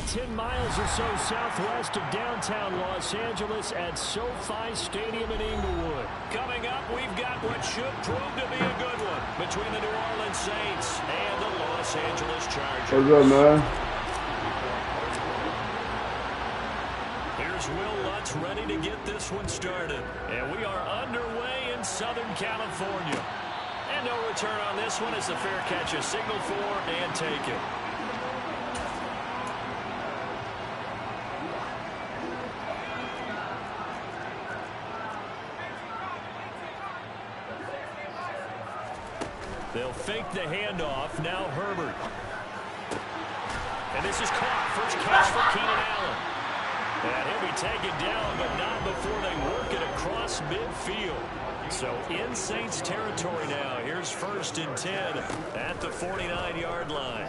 about 10 miles or so southwest of downtown Los Angeles at SoFi Stadium in Inglewood. Coming up, we've got what should prove to be a good one between the New Orleans Saints and the Los Angeles Chargers. What's up, man? Here's Will Lutz ready to get this one started. And we are underway in Southern California. And no return on this one as the fair catch is signaled for and taken. They'll fake the handoff. Now Herbert. And this is caught. First catch for Keenan Allen. And he'll be taken down, but not before they work it across midfield. So in Saints territory now. Here's 1st and 10 at the 49-yard line.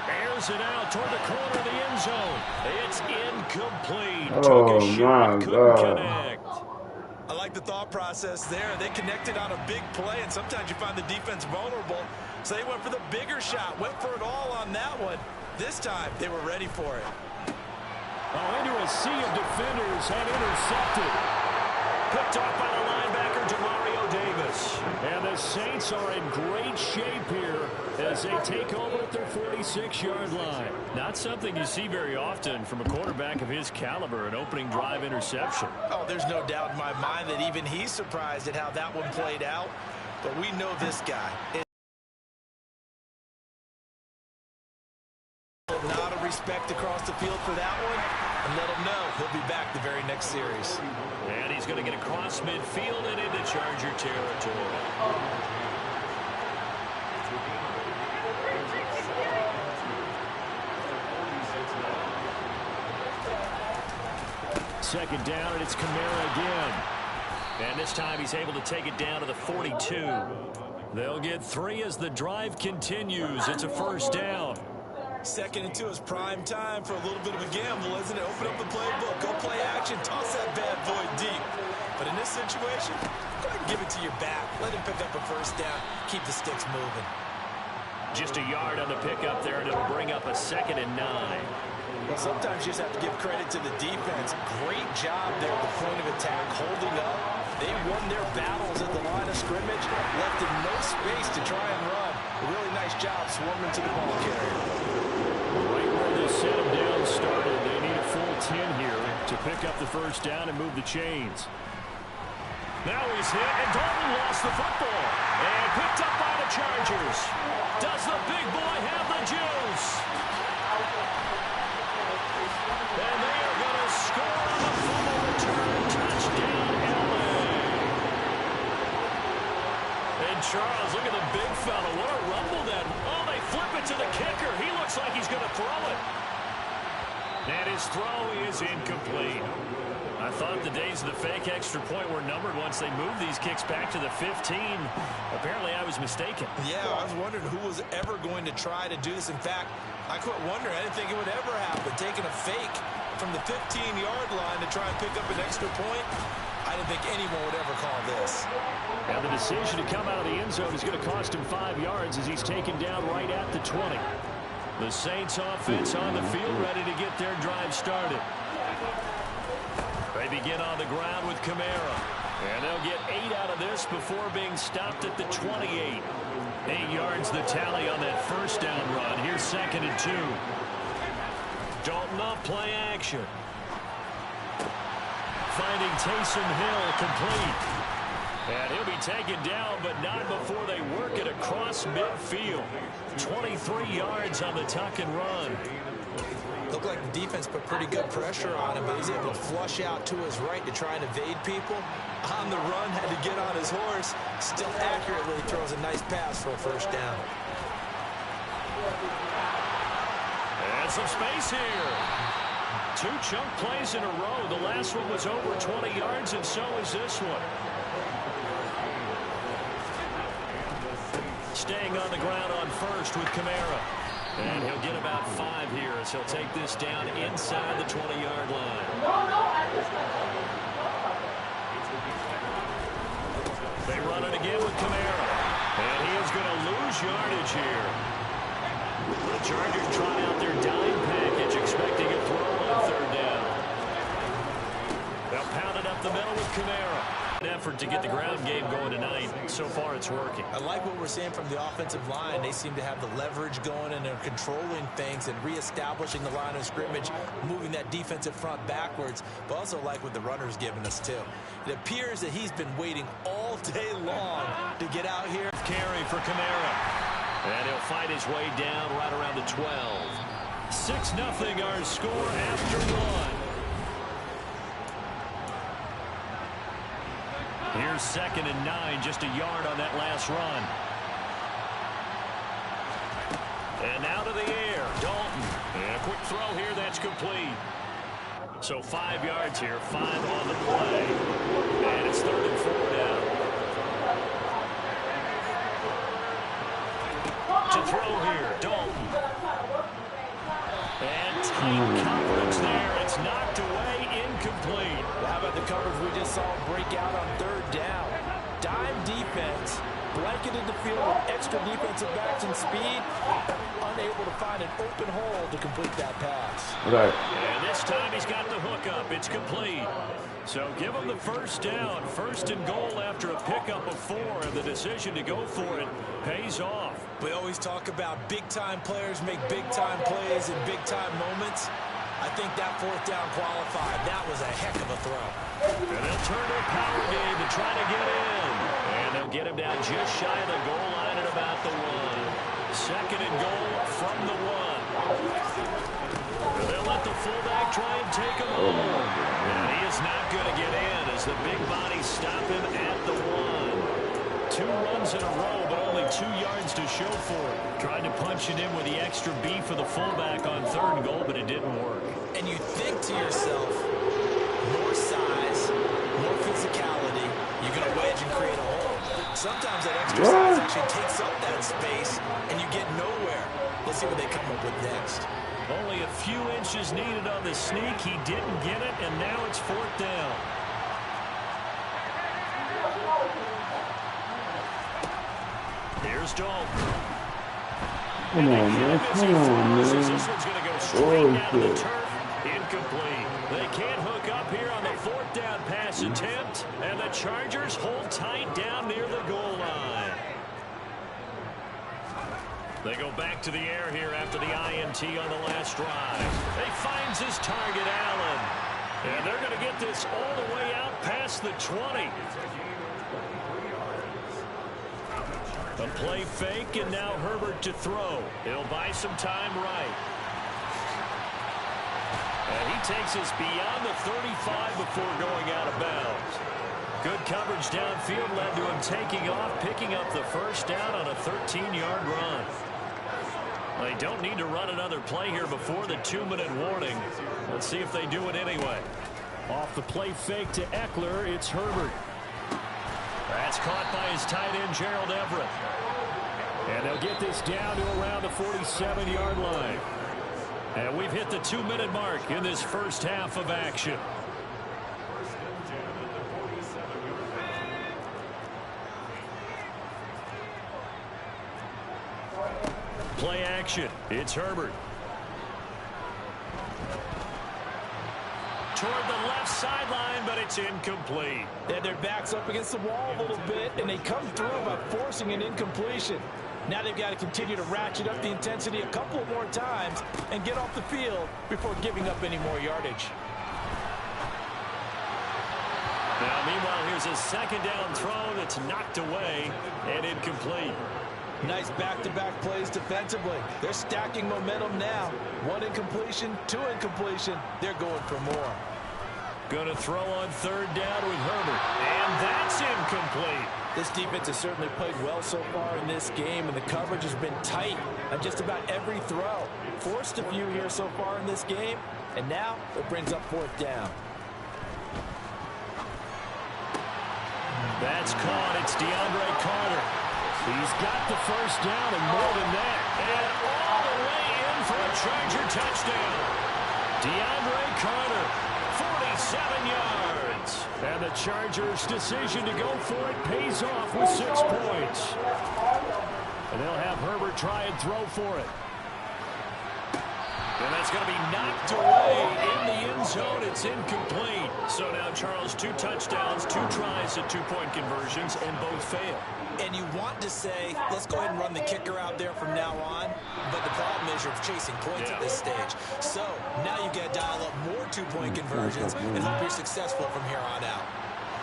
Airs it out toward the corner of the end zone. It's incomplete. Oh, Took a shot, couldn't connect. I like the thought process there. They connected on a big play, and sometimes you find the defense vulnerable. So they went for the bigger shot, went for it all on that one. This time, they were ready for it. Oh, into a sea of defenders and intercepted. Picked off by the linebacker, Demario Davis. And the Saints are in great shape here as they take over at their 46-yard line. Not something you see very often from a quarterback of his caliber, an opening drive interception. Oh, there's no doubt in my mind that even he's surprised at how that one played out. But we know this guy. Not a respect across the field for that one. And let him know he'll be back the very next series. And he's going to get across midfield and into Charger territory. Second down, and it's Kamara again. And this time he's able to take it down to the 42. They'll get 3 as the drive continues. It's a 1st down. 2nd and 2 is prime time for a little bit of a gamble, isn't it? Open up the playbook, go play action, toss that bad boy deep. But in this situation, go ahead and give it to your back. Let him pick up a 1st down. Keep the sticks moving. Just a yard on the pickup there, and it'll bring up a 2nd and 9. Well, sometimes you just have to give credit to the defense. Great job there at the point of attack, holding up. They won their battles at the line of scrimmage, left in no space to try and run. A really nice job swarming to the ball carrier. Right where they set him down started, they need a full 10 here to pick up the 1st down and move the chains. Now he's hit, and Dalton lost the football. And picked up by the Chargers. Does the big boy have the juice? And they are going to score on the fumble return. Touchdown, LA. And Charles, look at the big fella. What a rumble that. Oh, they flip it to the kicker. He looks like he's going to throw it. And his throw is incomplete. I thought the days of the fake extra point were numbered once they moved these kicks back to the 15. Apparently, I was mistaken. Yeah, I was wondering who was ever going to try to do this. In fact, I quit wondering. I didn't think it would ever happen. Taking a fake from the 15-yard line to try and pick up an extra point, I didn't think anyone would ever call this. Now the decision to come out of the end zone is going to cost him 5 yards as he's taken down right at the 20. The Saints offense on the field ready to get their drive started. They begin on the ground with Kamara. And they'll get 8 out of this before being stopped at the 28. 8 yards the tally on that 1st down run. Here's 2nd and 2. Dalton off play action. Finding Taysom Hill complete. And he'll be taken down, but not before they work it across midfield. 23 yards on the tuck and run. Looked like the defense put pretty good pressure on him, but he's able to flush out to his right to try and evade people. On the run, had to get on his horse. Still accurately throws a nice pass for a 1st down. And some space here. 2 chunk plays in a row. The last one was over 20 yards, and so is this one. Staying on the ground on 1st with Kamara. And he'll get about 5 here as he'll take this down inside the 20-yard line. They run it again with Kamara. And he is going to lose yardage here. The Chargers try out their dime package, expecting a throw on third down. They'll pound it up the middle with Kamara. An effort to get the ground game going tonight. So far, it's working. I like what we're seeing from the offensive line. They seem to have the leverage going, and they're controlling things and reestablishing the line of scrimmage, moving that defensive front backwards, but also like what the runner's giving us, too. It appears that he's been waiting all day long to get out here. Carry for Kamara. And he'll fight his way down right around the 12. 6-0 our score after one. Here's 2nd and 9, just a yard on that last run. And now to the air, Dalton. And a quick throw here, that's complete. So 5 yards here, 5 on the play. And it's 3rd and 4 now. To throw here, Dalton. And tight coverage there. It's knocked away, incomplete. How about the coverage we just saw break out on 3rd down? Dime defense, blanketed the field with extra defensive backs and speed, unable to find an open hole to complete that pass. Right. And this time he's got the hook up. It's complete. So give him the 1st down. 1st and goal after a pickup of 4, and the decision to go for it pays off. We always talk about big-time players make big-time plays in big-time moments. I think that 4th down qualified. That was a heck of a throw. And they'll turn to a power game to try to get in. And they'll get him down just shy of the goal line at about the 1. 2nd and goal from the 1. And they'll let the fullback try and take him home. And he is not going to get in as the big bodies stop him at the 1. 2 runs in a row, but only 2 yards to show for it. Tried to punch it in with the extra beef for the fullback on 3rd and goal, but it didn't work. And you think to yourself, more size, more physicality, you're going to wedge and create a hole. Sometimes that extra size actually takes up that space, and you get nowhere. Let's see what they come up with next. Only a few inches needed on the sneak. He didn't get it, and now it's 4th down. Here's Dalton. Come on, man. Come on, man. This one's going to go straight down to the turf. Incomplete. They can't hook up here on the 4th down pass attempt, and the Chargers hold tight down near the goal line. They go back to the air here after the INT on the last drive. He finds his target, Allen. And they're going to get this all the way out past the 20. A play fake, and now Herbert to throw. He'll buy some time right. And he takes us beyond the 35 before going out of bounds. Good coverage downfield led to him taking off, picking up the 1st down on a 13-yard run. They don't need to run another play here before the 2-minute warning. Let's see if they do it anyway. Off the play fake to Eckler, it's Herbert. That's caught by his tight end, Gerald Everett. And they'll get this down to around the 47-yard line. And we've hit the 2-minute mark in this first half of action. Play action. It's Herbert. Toward the left sideline, but it's incomplete. They had their backs up against the wall a little bit, and they come through by forcing an incompletion. Now they've got to continue to ratchet up the intensity a couple of more times and get off the field before giving up any more yardage. Now, meanwhile, here's a 2nd down throw that's knocked away and incomplete. Nice back-to-back plays defensively. They're stacking momentum now. 1 incompletion, 2 incompletion. They're going for more. Going to throw on 3rd down with Herbert. And that's incomplete. This defense has certainly played well so far in this game, and the coverage has been tight on just about every throw. Forced a few here so far in this game, and now it brings up 4th down. That's caught. It's DeAndre Carter. He's got the 1st down and more than that. And all the way in for a Charger touchdown. DeAndre Carter, 47 yards. And the Chargers' decision to go for it pays off with 6 points. And they'll have Herbert try and throw for it. And that's going to be knocked away in the end zone. It's incomplete. So now, Charles, 2 touchdowns, 2 tries at 2-point conversions, and both fail. And you want to say, let's go ahead and run the kicker out there from now on. But the problem is you're chasing points at this stage. So now you got to dial up more 2-point conversions and hope you're successful from here on out.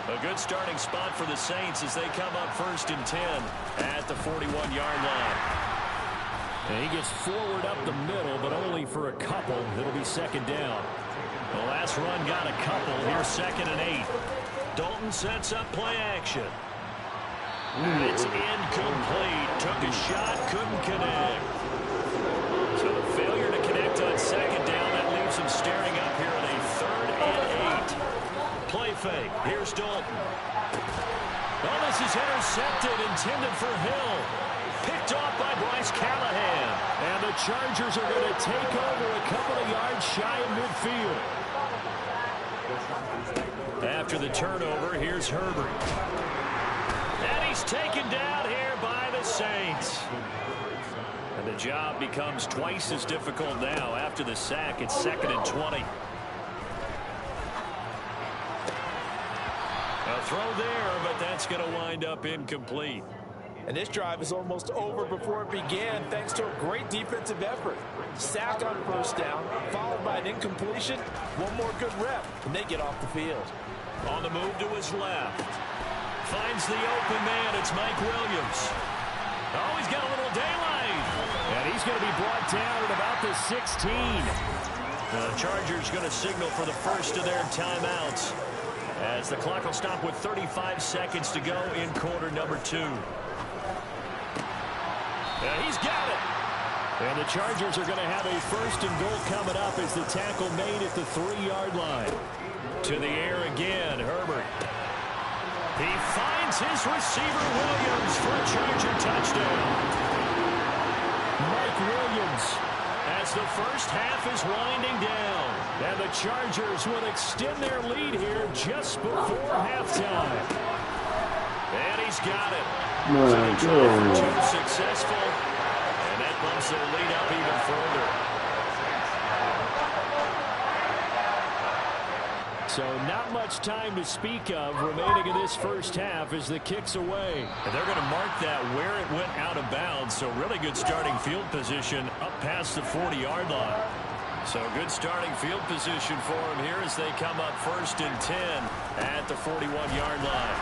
A good starting spot for the Saints as they come up 1st and 10 at the 41-yard line. And he gets forward up the middle, but only for a couple. It'll be 2nd down. The last run got a couple. Here's 2nd and 8. Dalton sets up play action. And it's incomplete. Took a shot, couldn't connect. So the failure to connect on 2nd down, that leaves him staring up here at a 3rd and 8. Play fake. Here's Dalton. Oh, this is intercepted, intended for Hill. Picked off by Bryce Callahan. And the Chargers are going to take over a couple of yards shy of midfield. After the turnover, here's Herbert. And he's taken down here by the Saints. And the job becomes twice as difficult now. After the sack, it's 2nd and 20. A throw there, but that's going to wind up incomplete. And this drive is almost over before it began thanks to a great defensive effort. Sack on 1st down, followed by an incompletion. One more good rep, and they get off the field. On the move to his left. Finds the open man. It's Mike Williams. Oh, he's got a little daylight. And he's going to be brought down at about the 16. The Chargers going to signal for the first of their timeouts, as the clock will stop with 35 seconds to go in quarter number 2. He's got it. And the Chargers are going to have a 1st and goal coming up as the tackle made at the 3-yard line. To the air again, Herbert. He finds his receiver, Williams, for a Charger touchdown. Mike Williams, as the first half is winding down. And the Chargers will extend their lead here just before halftime. And he's got it. So 2 successful. And that bumps their lead up even further. So not much time to speak of remaining in this first half as the kick's away. And they're going to mark that where it went out of bounds. So really good starting field position up past the 40-yard line. So good starting field position for him here as they come up 1st and 10 at the 41-yard line.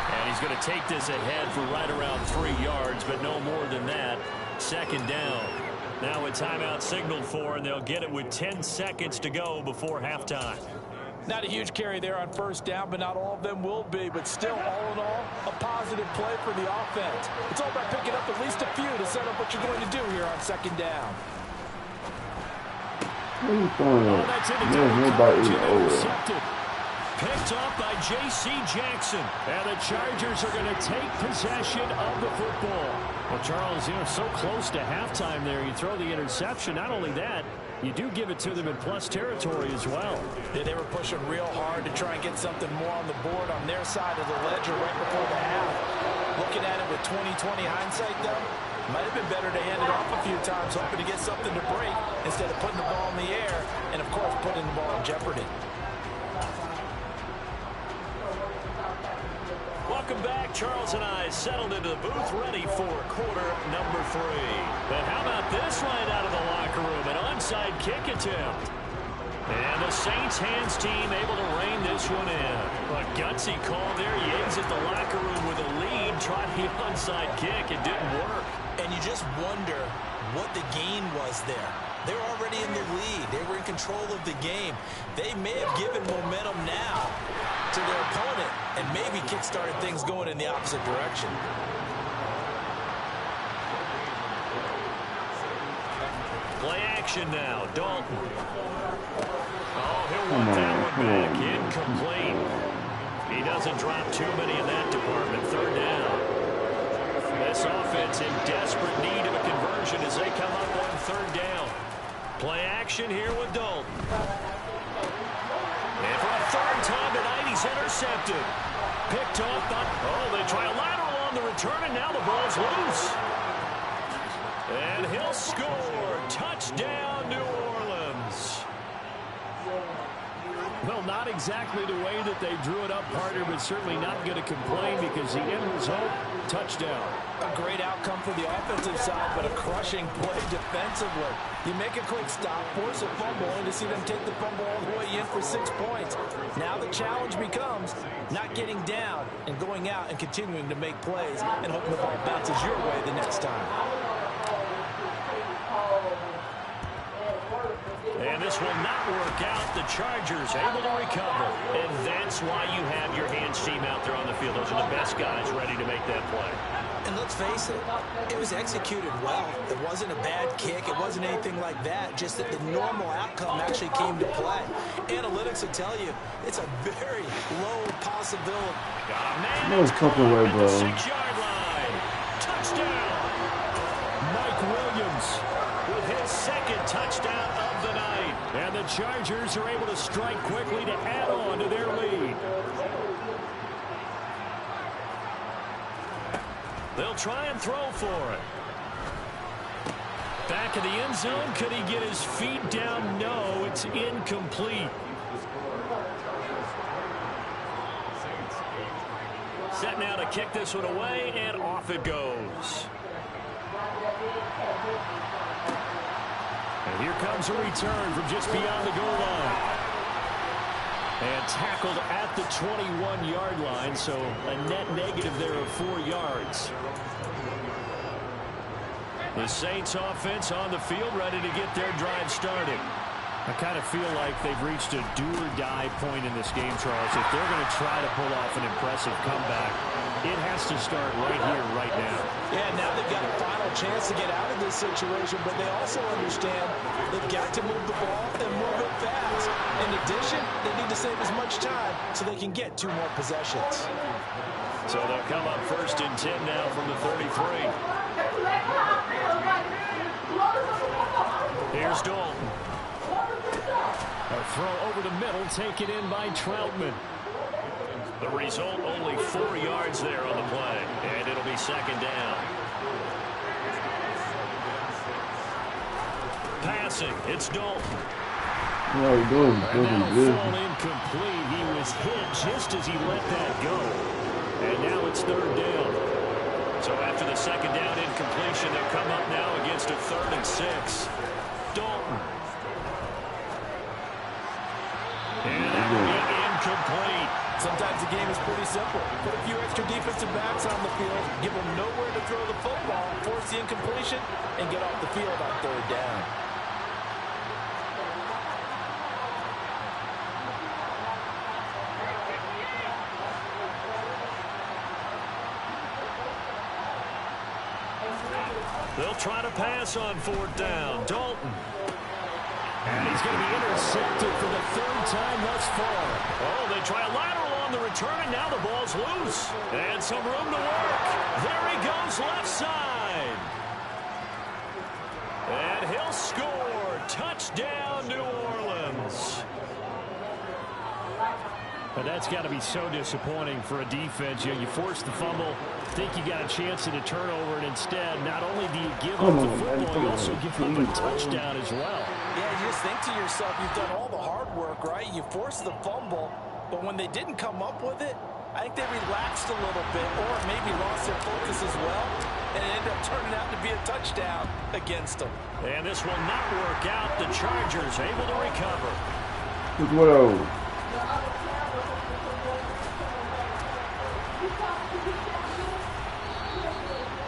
And he's going to take this ahead for right around 3 yards, but no more than that. 2nd down. Now a timeout signaled for, and they'll get it with 10 seconds to go before halftime. Not a huge carry there on 1st down, but not all of them will be. But still, all in all, a positive play for the offense. It's all about picking up at least a few to set up what you're going to do here on 2nd down. Picked off by J.C. Jackson. And the Chargers are going to take possession of the football. Well, Charles, so close to halftime there. You throw the interception. Not only that, you do give it to them in plus territory as well. Yeah, they were pushing real hard to try and get something more on the board on their side of the ledger right before the half. Looking at it with 20/20 hindsight, though, might have been better to hand it off a few times, hoping to get something to break instead of putting the ball in the air and, of course, putting the ball in jeopardy. Welcome back. Charles and I settled into the booth, ready for quarter number 3. But how about this right out of the locker room? An onside kick attempt. And the Saints hands team able to rein this one in. A gutsy call there. He exits the locker room with a lead, tried the onside kick. It didn't work. And you just wonder what the gain was there. They're already in the lead. They were in control of the game. They may have given momentum now to their opponent and maybe kick-started things going in the opposite direction. Play action now. Dalton. Oh, he'll want that one back. Incomplete. He doesn't drop too many in that department. 3rd down. This offense in desperate need of a conversion as they come up on 3rd down. Play action here with Dalton. And for a 3rd time tonight, he's intercepted. Picked off by... Oh, they try a lateral on the return, and now the ball's loose. And he'll score. Touchdown, New Orleans. Well, not exactly the way that they drew it up, partner, but certainly not going to complain because the end result, touchdown. A great outcome for the offensive side, but a crushing play defensively. You make a quick stop, force a fumble, and to see them take the fumble all the way in for 6 points. Now the challenge becomes not getting down and going out and continuing to make plays and hoping the ball bounces your way the next time. And this will not work out. The Chargers able to recover. And that's why you have your hands team out there on the field. Those are the best guys ready to make that play. And let's face it, it was executed well. It wasn't a bad kick. It wasn't anything like that. Just that the normal outcome actually came to play. Analytics will tell you it's a very low possibility. Got a man. No fucking way, bro. 6-yard line. Touchdown. Mike Williams with his second touchdown of the night. And the Chargers are able to strike quickly to add on to their lead. They'll try and throw for it. Back of the end zone. Could he get his feet down? No, it's incomplete. Set now to kick this one away, and off it goes. And here comes a return from just beyond the goal line. And tackled at the 21-yard line, so a net negative there of 4 yards. The Saints offense on the field, ready to get their drive started. I kind of feel like they've reached a do-or-die point in this game, Charles. If they're going to try to pull off an impressive comeback, it has to start right here, right now. Yeah, now they've got a final chance to get out of this situation, but they also understand they've got to move the ball and move it fast. In addition, they need to save as much time so they can get 2 more possessions. So they'll come up 1st and 10 now from the 33. Here's Dalton. A throw over the middle, taken in by Troutman. The result, only 4 yards there on the play, and it'll be 2nd down. Passing, it's Dalton. What are you doing? And that'll fall incomplete. He was hit just as he let that go. And now it's 3rd down. So after the 2nd down incompletion, they'll come up now against a 3rd and 6. Dalton. And that will be incomplete. Sometimes the game is pretty simple. Put a few extra defensive backs on the field, give them nowhere to throw the football, force the incompletion, and get off the field on 3rd down. They'll try to pass on 4th down. Dalton. And he's going to be intercepted for the 3rd time thus far. Oh, they try a lateral on the return, and now the ball's loose. And some room to work. There he goes, left side. And he'll score. Touchdown, New Orleans. But that's got to be so disappointing for a defense. You force the fumble, think you got a chance at a turnover, and instead, not only do you give up the football, you also give up a touchdown as well. Yeah, you just think to yourself, you've done all the hard work, right? You forced the fumble, but when they didn't come up with it, I think they relaxed a little bit or maybe lost their focus as well, and it ended up turning out to be a touchdown against them. And this will not work out. The Chargers able to recover. Whoa.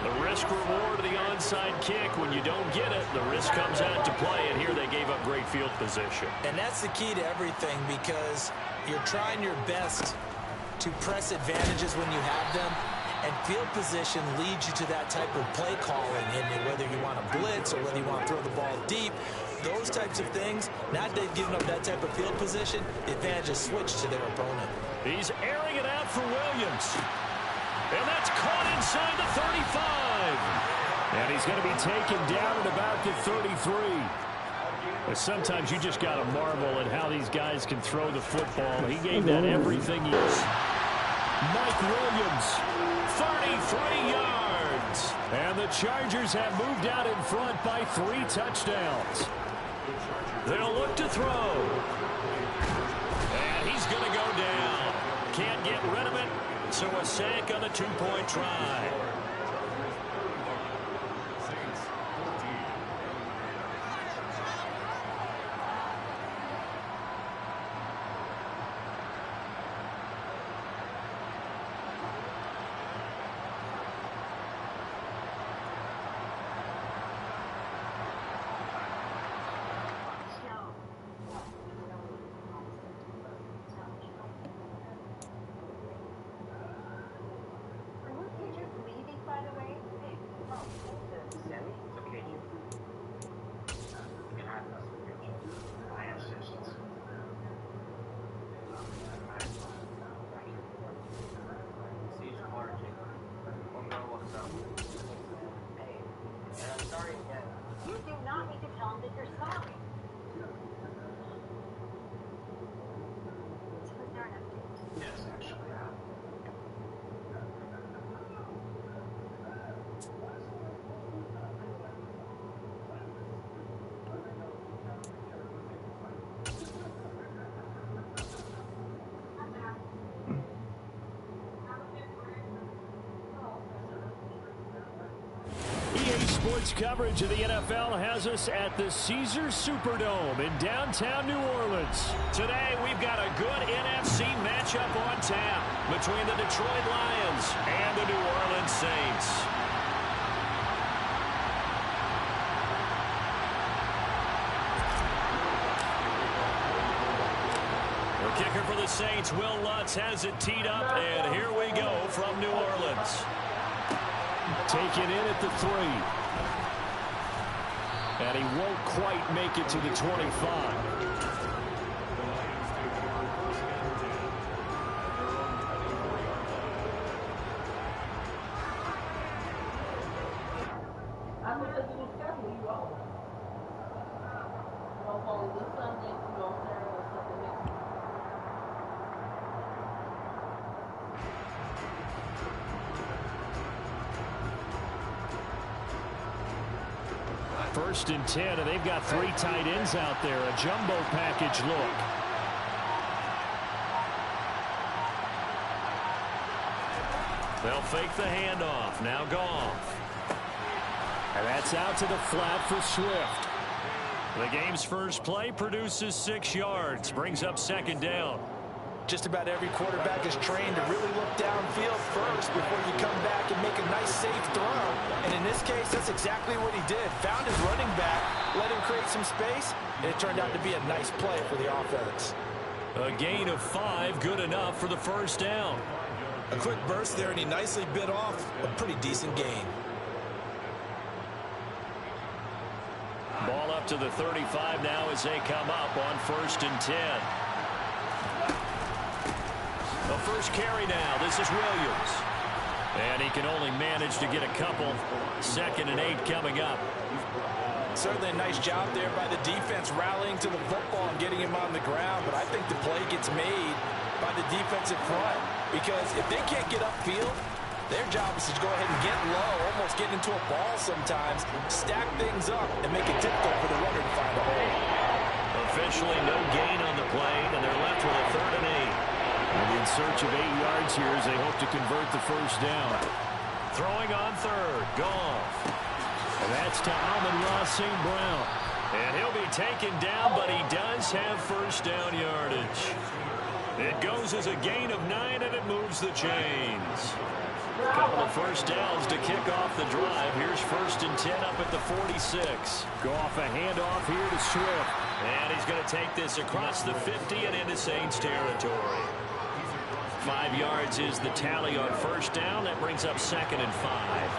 The risk-reward of the onside kick. When you don't get it, the risk comes out to play, and here they gave up great field position. And that's the key to everything, because you're trying your best to press advantages when you have them, and field position leads you to that type of play calling, and whether you want to blitz or whether you want to throw the ball deep, those types of things. Now that they've given up that type of field position, the advantage is switched to their opponent. He's airing it out for Williams. And that's caught inside the 35. And he's going to be taken down at about the 33. But sometimes you just got to marvel at how these guys can throw the football. He gave that everything he is. Mike Williams, 33 yards. And the Chargers have moved out in front by 3 touchdowns. They'll look to throw. can't get rid of it. So a sack on the two-point try. Sports coverage of the NFL has us at the Caesars Superdome in downtown New Orleans. Today, we've got a good NFC matchup on tap between the Detroit Lions and the New Orleans Saints. The kicker for the Saints, Will Lutz, has it teed up, and here we go from New Orleans. Taken in at the 3. And he won't quite make it to the 25. First and 10, and they've got 3 tight ends out there. A jumbo package look. They'll fake the handoff. Now Goff. And that's out to the flat for Swift. The game's first play produces 6 yards. Brings up second down. Just about every quarterback is trained to really look downfield first before you come back and make a nice, safe throw. And in this case, that's exactly what he did. Found his running back, let him create some space, and it turned out to be a nice play for the offense. A gain of 5, good enough for the first down. A quick burst there, and he nicely bit off a pretty decent gain. Ball up to the 35 now as they come up on first and 10. The first carry now. This is Williams. And he can only manage to get a couple. Second and 8 coming up. Certainly a nice job there by the defense rallying to the football and getting him on the ground. But I think the play gets made by the defensive front. Because if they can't get upfield, their job is to go ahead and get low, almost get into a ball sometimes, stack things up, and make it difficult for the runner to find a hole. Officially no gain on the play, and they're left with a 3rd and 8. In search of 8 yards here as they hope to convert the first down. Throwing on 3rd, Goff. And that's to Amon-Ra St. Brown. And he'll be taken down, but he does have first down yardage. It goes as a gain of 9, and it moves the chains. A couple of first downs to kick off the drive. Here's first and 10 up at the 46. Goff a handoff here to Swift. And he's going to take this across the 50 and into Saints territory. 5 yards is the tally on first down. That brings up 2nd and 5.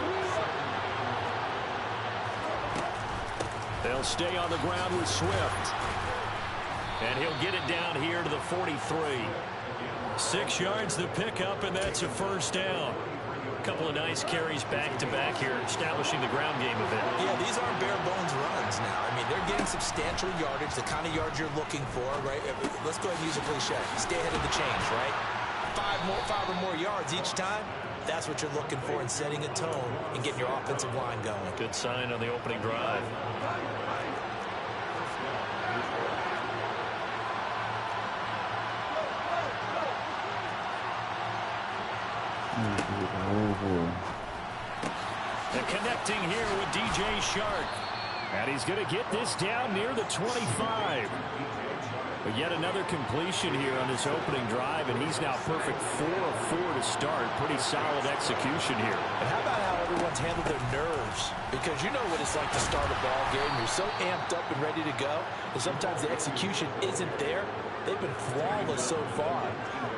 They'll stay on the ground with Swift. And he'll get it down here to the 43. 6 yards the pickup, and that's a first down. A couple of nice carries back-to-back here, establishing the ground game a bit. Yeah, these aren't bare-bones runs now. I mean, they're getting substantial yardage, the kind of yards you're looking for, right? Let's go ahead and use a cliche. Stay ahead of the chains, right? 5 or more yards each time. That's what you're looking for in setting a tone and getting your offensive line going. Good sign on the opening drive. And connecting here with DJ Shark. And he's going to get this down near the 25. But yet another completion here on this opening drive, and he's now perfect 4 of 4 to start. Pretty solid execution here. And how about how everyone's handled their nerves? Because you know what it's like to start a ball game. You're so amped up and ready to go, and sometimes the execution isn't there. They've been flawless so far.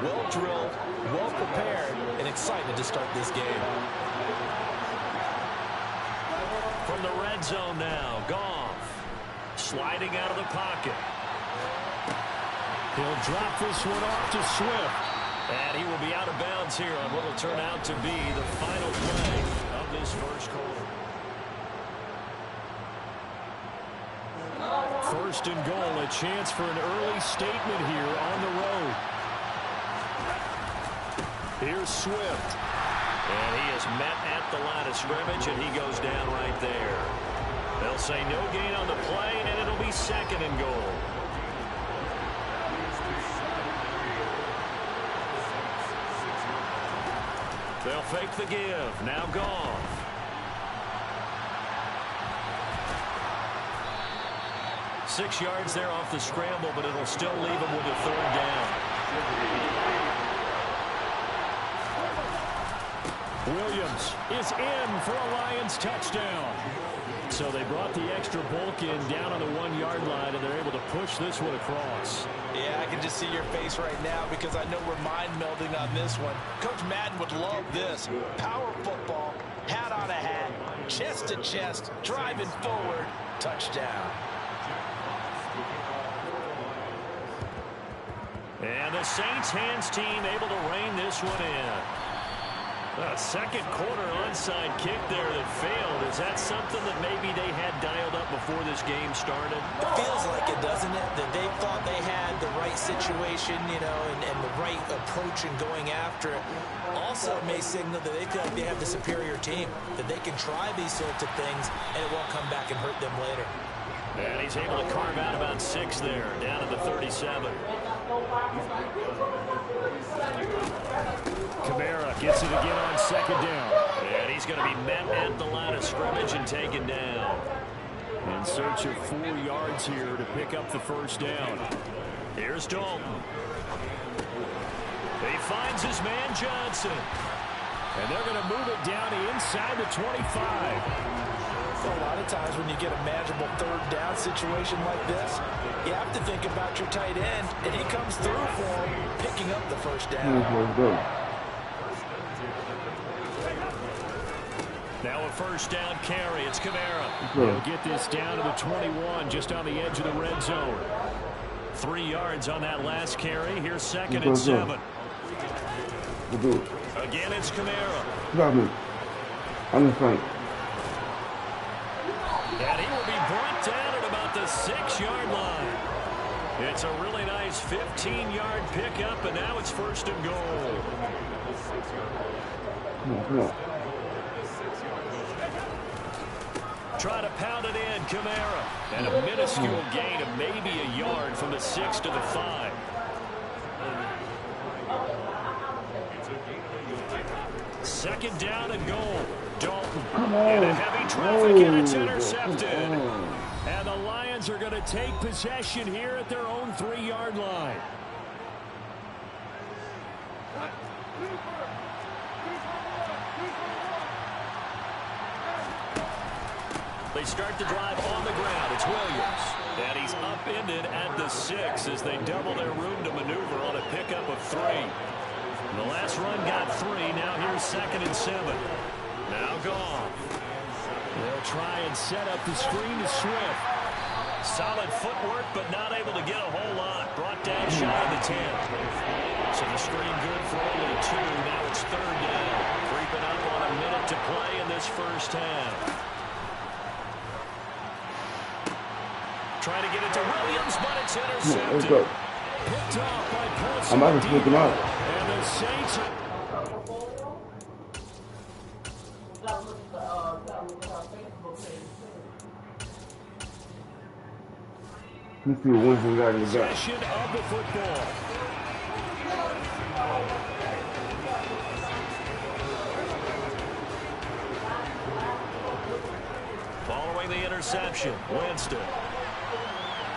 Well drilled, well prepared, and excited to start this game. From the red zone now, Goff sliding out of the pocket. He'll drop this one off to Swift. And he will be out of bounds here on what will turn out to be the final play of this first quarter. First and goal, a chance for an early statement here on the road. Here's Swift. And he is met at the line of scrimmage, and he goes down right there. They'll say no gain on the play, and it'll be second and goal. They'll fake the give. Now Goff. Six yards there off the scramble, but it'll still leave him with a third down. Williams is in for a Lions touchdown. So they brought the extra bulk in down on the 1-yard line, and they're able to push this one across. Yeah, I can just see your face right now because I know we're mind melding on this one. Coach Madden would love this. Power football, hat on a hat, chest to chest, driving forward, touchdown. And the Saints hands team able to rein this one in. A second quarter onside kick there that failed. Is that something that maybe they had dialed up before this game started? It feels like it, doesn't it? That they thought they had the right situation, you know, and the right approach in going after it. Also may signal that they feel like they have the superior team, that they can try these sorts of things and it won't come back and hurt them later. And he's able to carve out about 6 there, down at the 37. Kamara gets it again on second down. And he's going to be met at the line of scrimmage and taken down. In search of 4 yards here to pick up the first down. Here's Dalton. He finds his man Johnson. And they're going to move it down inside the 25. A lot of times when you get a manageable third down situation like this, you have to think about your tight end, and he comes through for him, picking up the first down. Now a first down carry. It's Kamara. He'll get this down to the 21, just on the edge of the red zone. 3 yards on that last carry. Here's second and 7. Again, it's Kamara. I'm in front. And he will be brought down at about the 6-yard line. It's a really nice 15-yard pickup, and now it's first and goal. Come on. Try to pound it in, Kamara. And a minuscule gain of maybe a yard from the 6 to the 5. Second down and goal. Dalton in a heavy traffic, and it's intercepted. And the Lions are going to take possession here at their own 3-yard line. They start the drive on the ground. It's Williams. And he's upended at the 6 as they double their room to maneuver on a pickup of 3. The last run got 3. Now here's second and 7. Now Goff. They'll try and set up the screen to Swift. Solid footwork, but not able to get a whole lot. Brought down shy of the 10. So the screen good for only 2. Now it's third down. Creeping up on a minute to play in this first half. Trying to get it to Williams, but it's intercepted. Picked off by Paulson. I'm about to flip him out. And the Saints are... Let's see what Winston got in the back. Possession of the football. the interception. Winston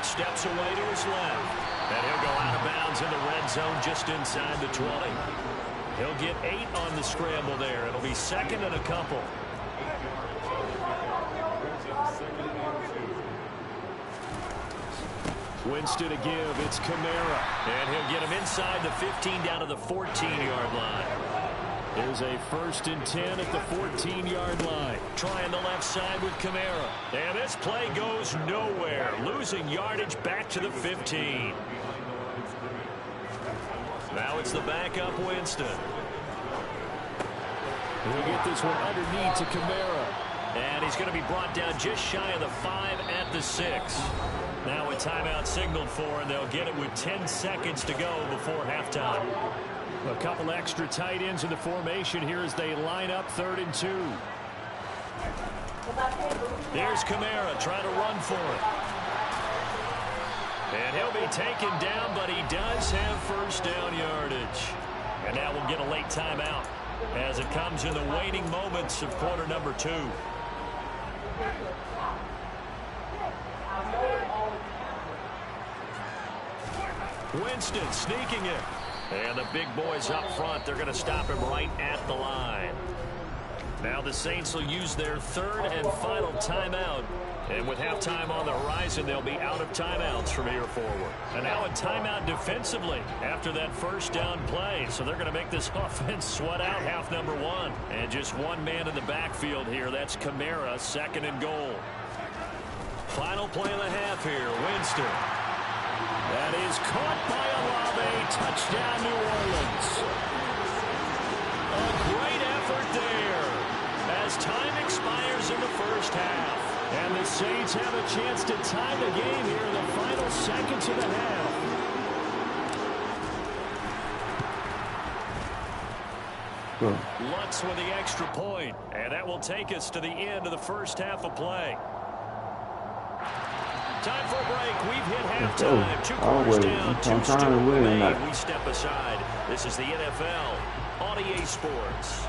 steps away to his left. And he'll go out of bounds in the red zone just inside the 20. He'll get 8 on the scramble there. It'll be second and a couple. Winston to give. It's Kamara. And he'll get him inside the 15 down to the 14-yard line. Here's a 1st and 10 at the 14-yard line. Trying the left side with Kamara. And this play goes nowhere. Losing yardage back to the 15. Now it's the backup Winston. He'll get this one underneath to Kamara. And he's going to be brought down just shy of the 5 at the 6. Now a timeout signaled for, and they'll get it with 10 seconds to go before halftime. A couple extra tight ends in the formation here as they line up 3rd and 2. Here's Kamara trying to run for it. And he'll be taken down, but he does have first down yardage. And now we'll get a late timeout as it comes in the waning moments of quarter number 2. Winston sneaking it. And the big boys up front, they're going to stop him right at the line. Now the Saints will use their 3rd and final timeout. And with halftime on the horizon, they'll be out of timeouts from here forward. And now a timeout defensively after that first down play. So they're going to make this offense sweat out half number 1. And just one man in the backfield here. That's Kamara, 2nd and goal. Final play of the half here. Winston. That is caught by Olave. Touchdown, New Orleans. A great effort there as time expires in the first half. And the Saints have a chance to tie the game here in the final seconds of the half. Lutz with the extra point. And that will take us to the end of the first half of play. Time for a break. We've hit halftime. 2 quarters down. 2 still remain. We step aside. This is the NFL on EA Sports.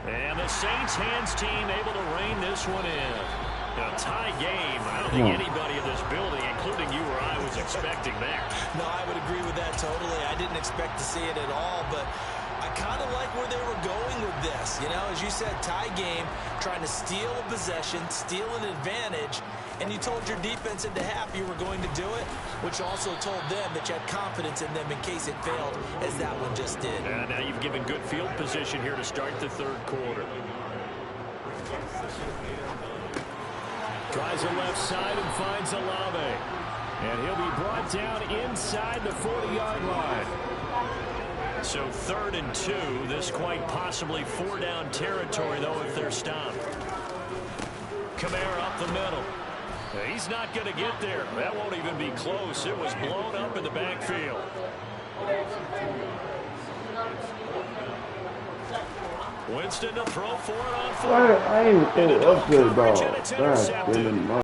And the Saints hands team able to rein this one in. A tie game. I don't think anybody in this building, including you or I, was expecting that. No, I would agree with that totally. I didn't expect to see it at all, but I kind of like where they were going with this. You know, as you said, tie game, trying to steal a possession, steal an advantage, and you told your defense at the half you were going to do it, which also told them that you had confidence in them in case it failed, as that one just did. Now you've given good field position here to start the 3rd quarter. Tries the left side and finds Olave. And he'll be brought down inside the 40-yard line. So 3rd and 2. This quite possibly 4-down territory, though, if they're stopped. Kamara up the middle. He's not going to get there. That won't even be close. It was blown up in the backfield. Winston to throw for it on 4. I ain't throw up good ball. That's good.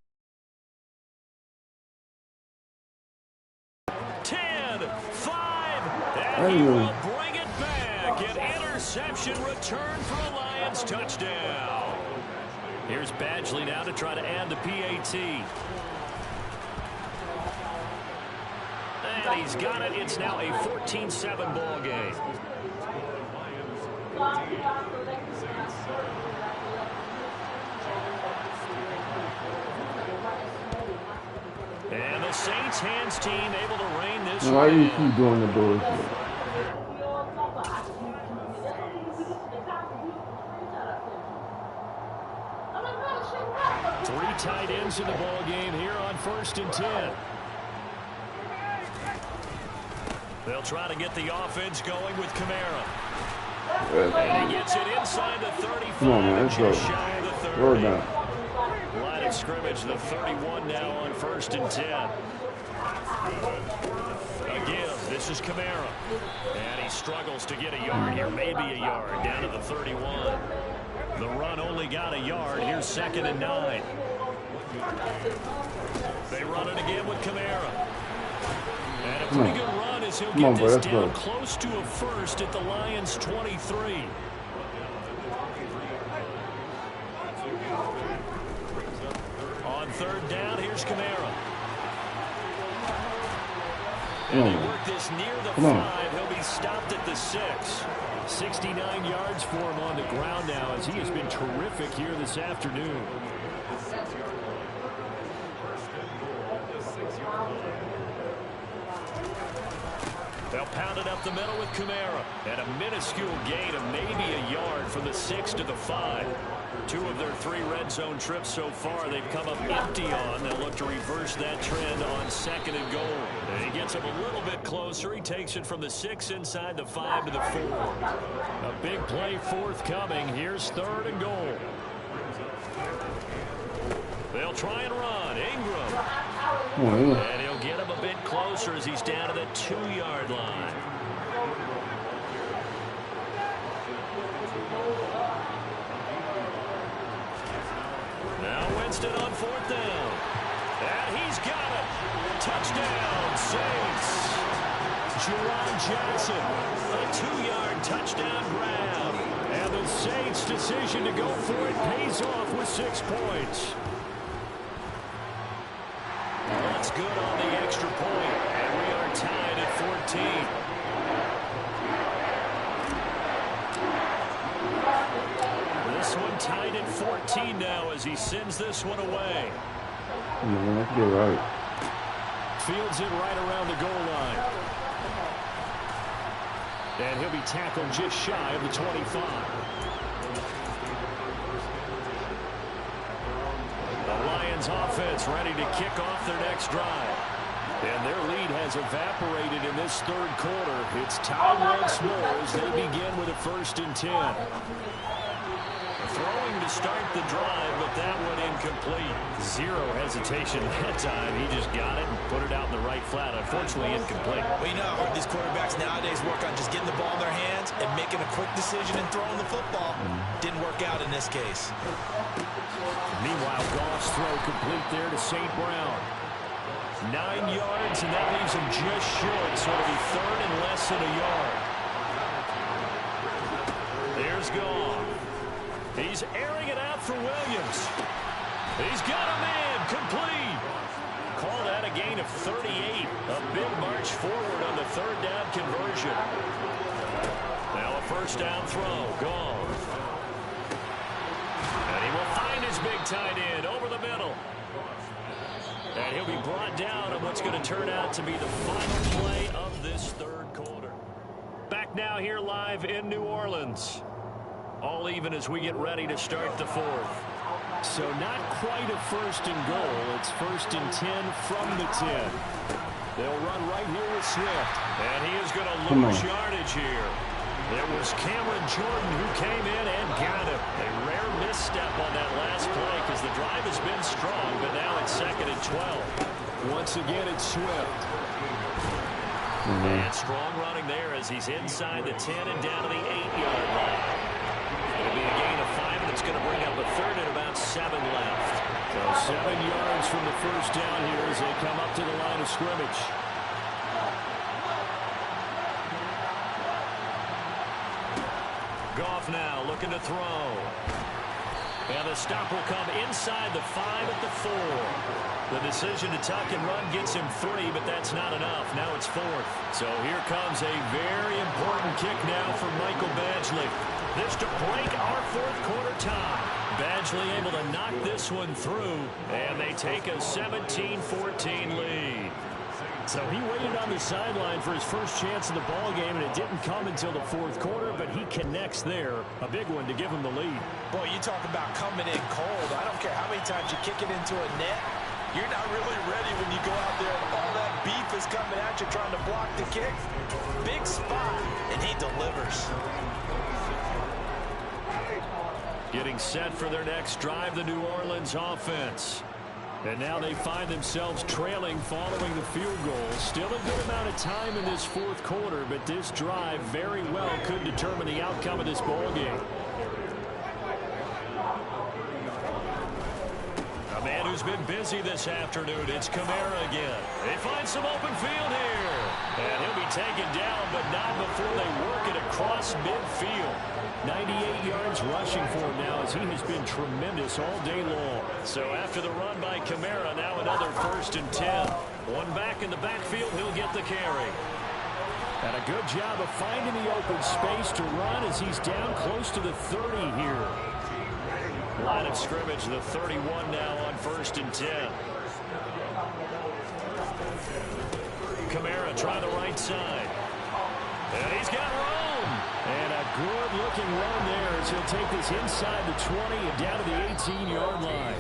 10, 5, and he will bring it back. An interception return for a Lions touchdown. Here's Badgley now to try to add the PAT. And he's got it. It's now a 14-7 ball game. And the Saints hands team able to rein this Why do you keep doing the bullshit? Three tight ends in the ball game here on 1st and 10. They'll try to get the offense going with Kamara. And he gets it inside the 35. Come on, man, let's go. Shy of the 30. Roll down. Line of scrimmage, the 31 now on 1st and 10. Again, this is Kamara. And he struggles to get a yard here, maybe a yard, down to the 31. The run only got a yard. Here's 2nd and 9. They run it again with Kamara. And a pretty good run as he'll get this down close to a first at the Lions' 23. On third down, here's Kamara. And they work this near the 5. He'll be stopped at the 6. 69 yards for him on the ground now as he has been terrific here this afternoon. They'll pound it up the middle with Kamara. And a minuscule gain of maybe a yard from the 6 to the 5. 2 of their 3 red zone trips so far they've come up empty on. They'll look to reverse that trend on 2nd and goal. And he gets him a little bit closer. He takes it from the 6 inside the 5 to the 4. A big play forthcoming. Here's 3rd and goal. They'll try and run. Ingram. And he'll get him a bit closer as he's down to the 2-yard line. Now Winston on 4th down. And he's got it. Touchdown, Saints. Jerron Johnson, a 2-yard touchdown grab. And the Saints' decision to go for it pays off with 6 points. That's good on the extra point. And we are tied at 14. This one tied at 14 now as he sends this one away. You're right. Fields it right around the goal line. And he'll be tackled just shy of the 25. The Lions offense ready to kick off their next drive. And their lead has evaporated in this 3rd quarter. It's tied once more as they begin with a 1st and 10. Throwing to start the drive, but that one incomplete. Zero hesitation that time. He just got it and put it out in the right flat. Unfortunately, incomplete. We know how hard these quarterbacks nowadays work on just getting the ball in their hands and making a quick decision and throwing the football. Didn't work out in this case. Meanwhile, Goff's throw complete there to St. Brown. 9 yards, and that leaves him just short. So it'll be 3rd and less than a yard. There's Goff. He's airing it out for Williams. He's got a man complete. Call that a gain of 38. A big march forward on the 3rd down conversion. Now a 1st down throw. Gone. And he will find his big tight end over the middle. And he'll be brought down on what's going to turn out to be the final play of this 3rd quarter. Back now here live in New Orleans. All even as we get ready to start the 4th. So not quite a 1st and goal. It's 1st and 10 from the 10. They'll run right here with Swift. And he is going to lose yardage here. It was Cameron Jordan who came in and got him. A rare misstep on that last play because the drive has been strong, but now it's 2nd and 12. Once again, it's Swift. And strong running there as he's inside the 10 and down to the 8-yard line. It'll be a gain of 5, and it's going to bring up a 3rd and about 7 left. So 7 yards from the 1st down here as they come up to the line of scrimmage. Goff now looking to throw. And the stop will come inside the 5 at the 4. The decision to tuck and run gets him 3, but that's not enough. Now it's 4th. So here comes a very important kick now for Michael Badgley. This to break our 4th quarter tie. Badgley able to knock this one through, and they take a 17-14 lead. So he waited on the sideline for his first chance in the ball game, and it didn't come until the 4th quarter, but he connects there. A big one to give him the lead. Boy, you talk about coming in cold. I don't care how many times you kick it into a net. You're not really ready when you go out there and all that beef is coming at you trying to block the kick. Big spot, and he delivers. Getting set for their next drive, the New Orleans offense. And now they find themselves trailing following the field goal. Still a good amount of time in this 4th quarter, but this drive very well could determine the outcome of this ball game. A man who's been busy this afternoon, it's Kamara again. They find some open field here. And he'll be taken down, but not before they work it across midfield. 98 yards rushing for him now as he has been tremendous all day long. So after the run by Kamara, now another 1st and 10. One back in the backfield, he'll get the carry. And a good job of finding the open space to run as he's down close to the 30 here. Line of scrimmage, the 31 now on 1st and 10. Kamara try the right side. And he's got room. And a good-looking run there as he'll take this inside the 20 and down to the 18-yard line.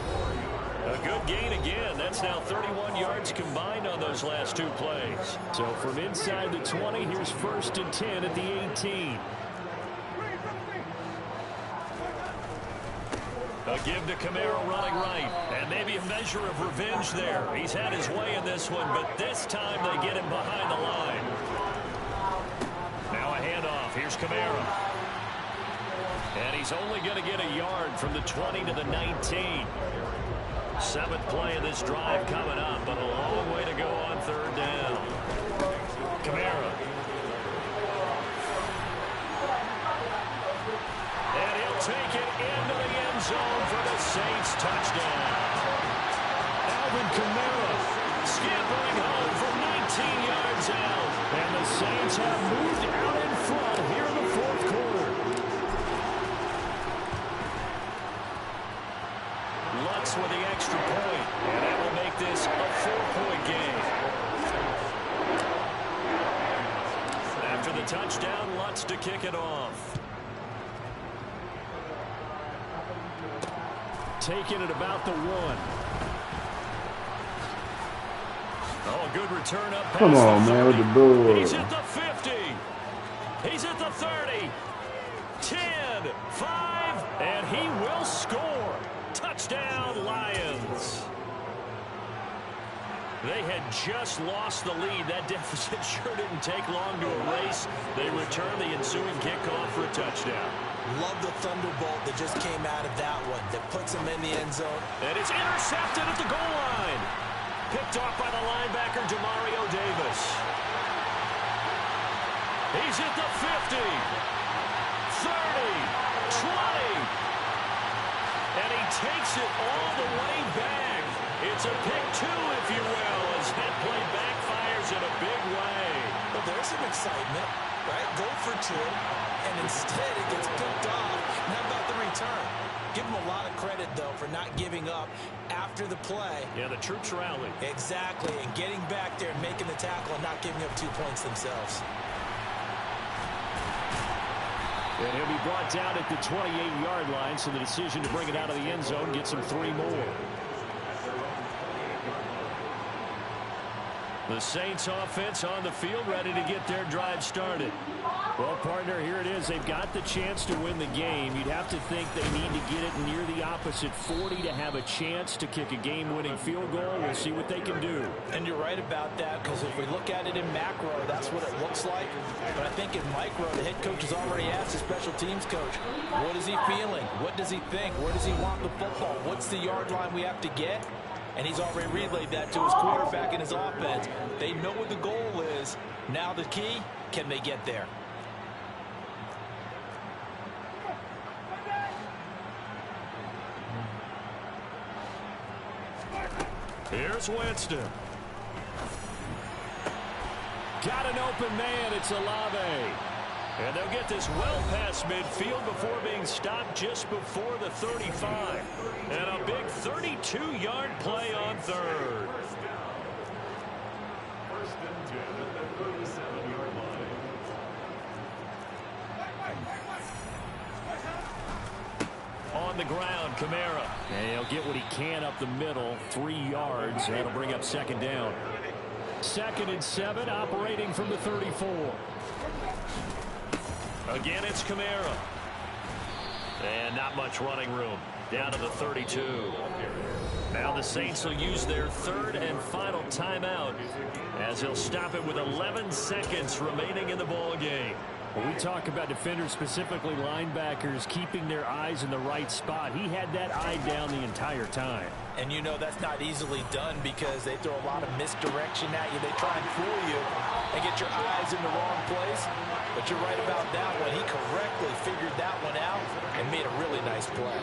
A good gain again. That's now 31 yards combined on those last 2 plays. So from inside the 20, here's 1st and 10 at the 18. A give to Kamara running right. And maybe a measure of revenge there. He's had his way in this one, but this time they get him behind the line. Now a handoff. Here's Kamara. And he's only going to get a yard from the 20 to the 19. 7th play of this drive coming up, but a long way to go on 3rd down. Kamara. And he'll take it into the end zone for the Saints touchdown. Alvin Kamara scampering home from 19 yards out. And the Saints have moved out in front here in the 4th quarter. Lutz with the extra point, and that will make this a 4-point game. After the touchdown, Lutz to kick it off. Taking it about the 1. Oh, a good return up past Come on, man, with the bull. He's at the 50. He's at the 30. 10, 5, and he will score. Touchdown, Lions. They had just lost the lead. That deficit sure didn't take long to erase. They return the ensuing kickoff for a touchdown. Love the thunderbolt that just came out of that one. That puts him in the end zone. And it's intercepted at the goal line. Picked off by the linebacker, Demario Davis. He's at the 50, 30, 20. And he takes it all the way back. It's a pick 2, if you will, as that play backfires in a big way. Well, there's some excitement, right? Go for 2, and instead it gets picked off. Now about the return. Give him a lot of credit, though, for not giving up after the play. Yeah, the troops rallied. Exactly, and getting back there and making the tackle and not giving up 2 points themselves. And he'll be brought down at the 28-yard line, so the decision to bring it out of the end zone gets him 3 more. The Saints offense on the field, ready to get their drive started. Well, partner, here it is. They've got the chance to win the game. You'd have to think they need to get it near the opposite 40 to have a chance to kick a game-winning field goal. We'll see what they can do. And you're right about that, because if we look at it in macro, that's what it looks like. But I think in micro, the head coach has already asked the special teams coach, what is he feeling? What does he think? Where does he want the football? What's the yard line we have to get? And he's already relayed that to his quarterback and his offense. They know what the goal is. Now the key, can they get there? Here's Winston. Got an open man. It's Olave. And they'll get this well past midfield before being stopped just before the 35. And a big 32-yard play on 3rd. On the ground, Kamara. And he'll get what he can up the middle, 3 yards. That'll bring up 2nd down. 2nd and 7, operating from the 34. Again, it's Kamara. And not much running room. Down to the 32. Now the Saints will use their 3rd and final timeout as he'll stop it with 11 seconds remaining in the ball game. When we talk about defenders, specifically linebackers, keeping their eyes in the right spot, he had that eye down the entire time. And you know that's not easily done because they throw a lot of misdirection at you. They try and fool you and get your eyes in the wrong place. But you're right about that one. He correctly figured that one out and made a really nice play.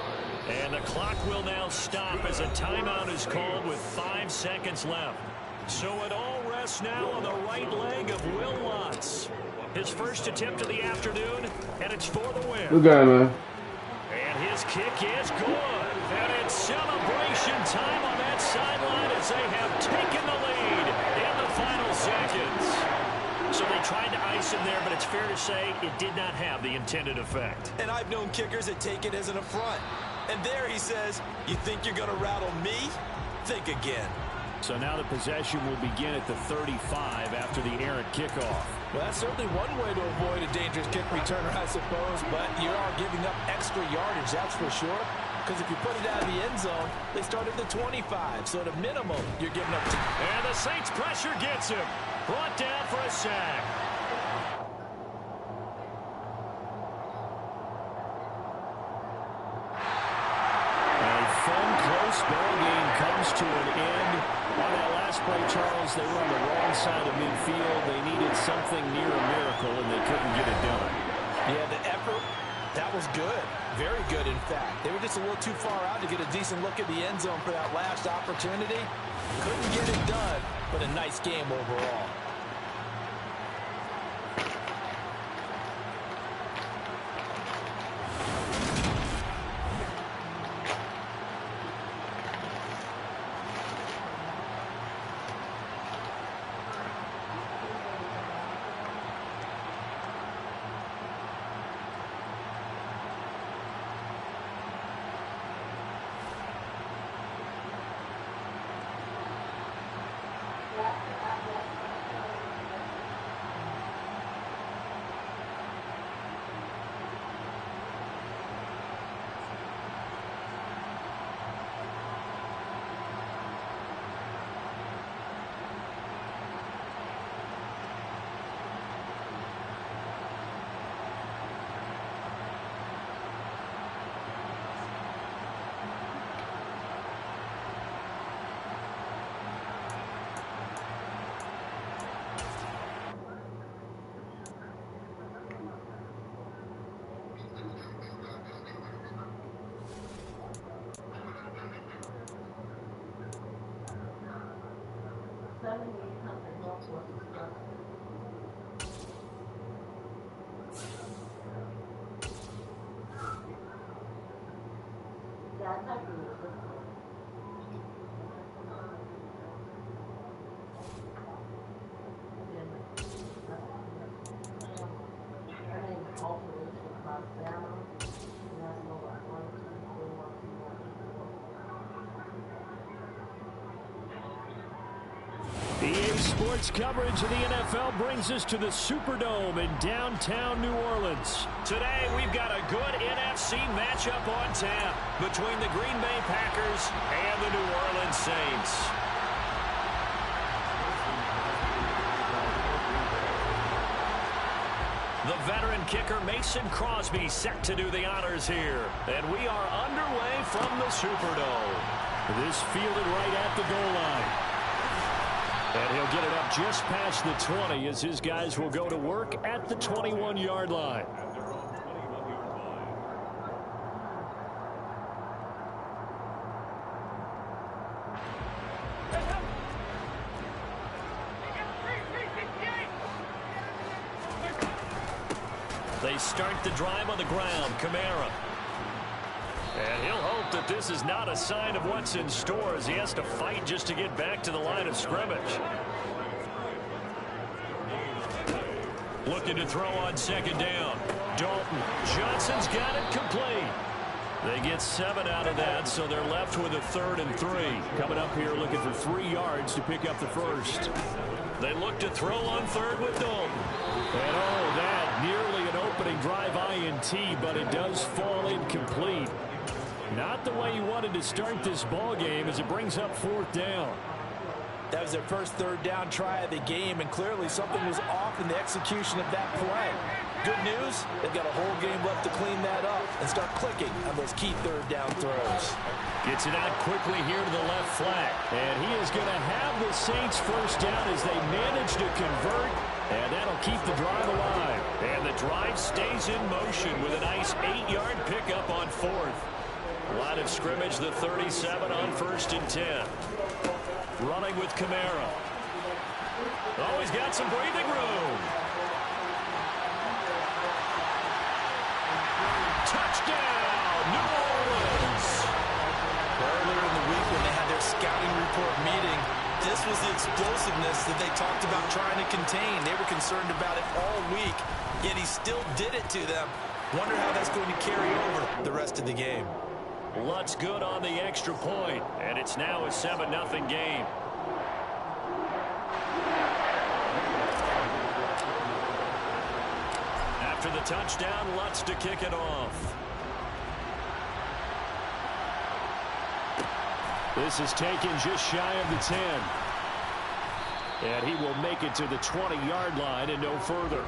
And the clock will now stop as a timeout is called with 5 seconds left. So it all rests now on the right leg of Will Lutz. His first attempt of the afternoon, and it's for the win. Good guy, man. And his kick is good. And it's celebration time on that sideline as they have taken the lead in the final seconds. So they tried to ice him there, but it's fair to say it did not have the intended effect. And I've known kickers that take it as an affront. And there he says, you think you're going to rattle me? Think again. So now the possession will begin at the 35 after the errant kickoff. Well, that's certainly one way to avoid a dangerous kick returner, I suppose, but you are giving up extra yardage, that's for sure. Because if you put it out of the end zone, they start at the 25, so at a minimum, you're giving up. And the Saints pressure gets him. Brought down for a sack. A fun, close ball game comes to an end. On that last play, Charles, they were on the wrong side of midfield. They needed something near a miracle, and they couldn't get it done. Yeah, the effort, that was good. Very good, in fact. They were just a little too far out to get a decent look at the end zone for that last opportunity. Couldn't get it done, but a nice game overall. EA Sports coverage of the NFL brings us to the Superdome in downtown New Orleans. Today, we've got a good NFC matchup on tap between the Green Bay Packers and the New Orleans Saints. The veteran kicker Mason Crosby set to do the honors here. And we are underway from the Superdome. This fielded right at the goal line. And he'll get it up just past the 20 as his guys will go to work at the 21-yard line. They start the drive on the ground. Kamara. And he'll hope that this is not a sign of what's in store as he has to fight just to get back to the line of scrimmage. Looking to throw on second down. Dalton. Johnson's got it complete. They get 7 out of that, so they're left with a 3rd and 3. Coming up here looking for 3 yards to pick up the first. They look to throw on 3rd with Dalton. And oh, that nearly an opening drive INT, but it does fall incomplete. Not the way he wanted to start this ball game as it brings up 4th down. That was their first 3rd down try of the game, and clearly something was off in the execution of that play. Good news, they've got a whole game left to clean that up and start clicking on those key third down throws. Gets it out quickly here to the left flat. And he is going to have the Saints first down as they manage to convert. And that'll keep the drive alive. And the drive stays in motion with a nice 8-yard pickup on fourth. Line of scrimmage, the 37 on 1st and 10. Running with Kamara. Oh, he's got some breathing room. Touchdown, New Orleans. Earlier in the week when they had their scouting report meeting, this was the explosiveness that they talked about trying to contain. They were concerned about it all week, yet he still did it to them. Wonder how that's going to carry over the rest of the game. Lutt's good on the extra point, and it's now a 7-0 game. After the touchdown, Lutt's to kick it off. This is taken just shy of the 10. And he will make it to the 20-yard line and no further.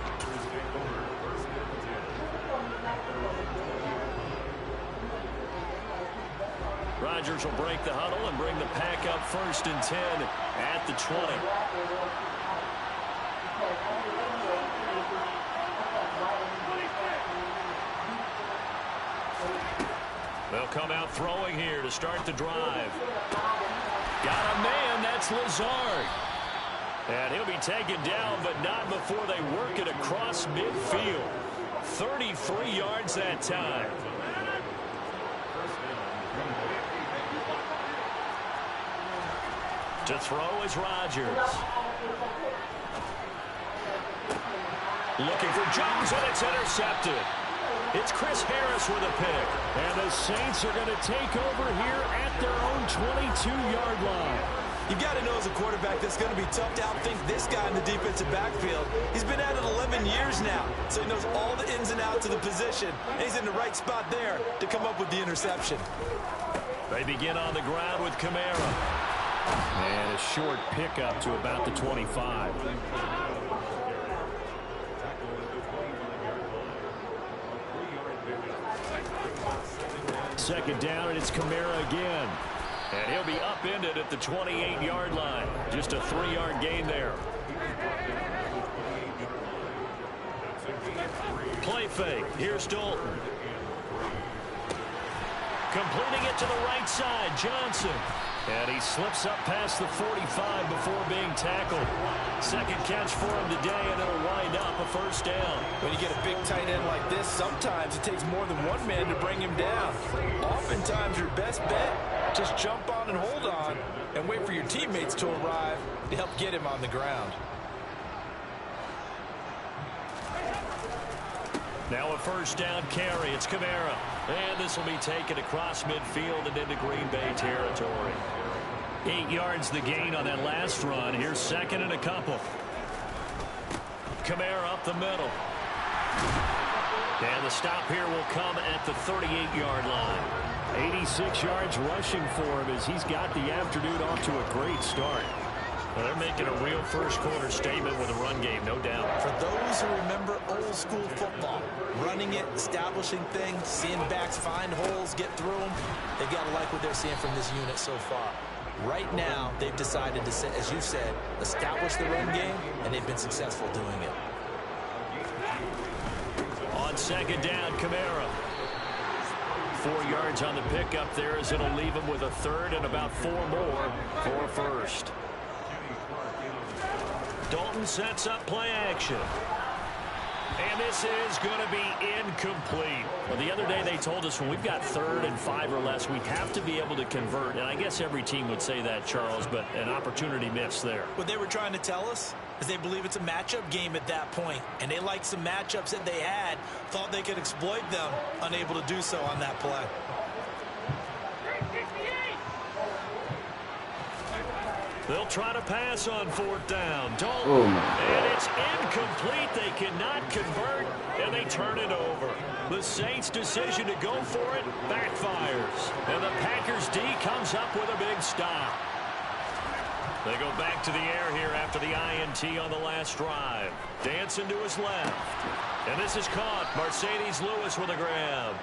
Rodgers will break the huddle and bring the pack up 1st and 10 at the 20. They'll come out throwing here to start the drive. Got a man, that's Lazard. And he'll be taken down, but not before they work it across midfield. 33 yards that time. To throw is Rodgers. Looking for Jones, and it's intercepted. It's Chris Harris with a pick. And the Saints are going to take over here at their own 22-yard line. You've got to know as a quarterback that's going to be tough to outthink this guy in the defensive backfield. He's been at it 11 years now, so he knows all the ins and outs of the position. And he's in the right spot there to come up with the interception. They begin on the ground with Kamara. And a short pickup to about the 25. Second down, and it's Kamara again. And he'll be upended at the 28-yard line. Just a 3-yard gain there. Play fake. Here's Dalton. Completing it to the right side, Johnson. And he slips up past the 45 before being tackled. Second catch for him today, and it'll wind up a first down. When you get a big tight end like this, sometimes it takes more than one man to bring him down. Oftentimes, your best bet, just jump on and hold on and wait for your teammates to arrive to help get him on the ground. Now a first down carry. It's Kamara. And this will be taken across midfield and into Green Bay territory. 8 yards the gain on that last run. Here's second and a couple. Kamara up the middle. And the stop here will come at the 38-yard line. 86 yards rushing for him as he's got the afternoon off to a great start. Well, they're making a real first-quarter statement with a run game, no doubt. For those who remember old-school football, running it, establishing things, seeing backs find holes, get through them, they've got to like what they're seeing from this unit so far. Right now, they've decided to, as you said, establish the run game, and they've been successful doing it. On second down, Kamara. 4 yards on the pickup there as it'll leave him with a third and about 4 more for first. Dalton sets up play action. And this is going to be incomplete. Well, the other day they told us when we've got 3rd and 5 or less, we have to be able to convert. And I guess every team would say that, Charles, but an opportunity missed there. What they were trying to tell us is they believe it's a matchup game at that point. And they liked some matchups that they had, thought they could exploit them, unable to do so on that play. They'll try to pass on 4th down. Dalton, and it's incomplete. They cannot convert, and they turn it over. The Saints' decision to go for it backfires. And the Packers' D comes up with a big stop. They go back to the air here after the INT on the last drive. Dancing to his left. And this is caught. Mercedes Lewis with a grab.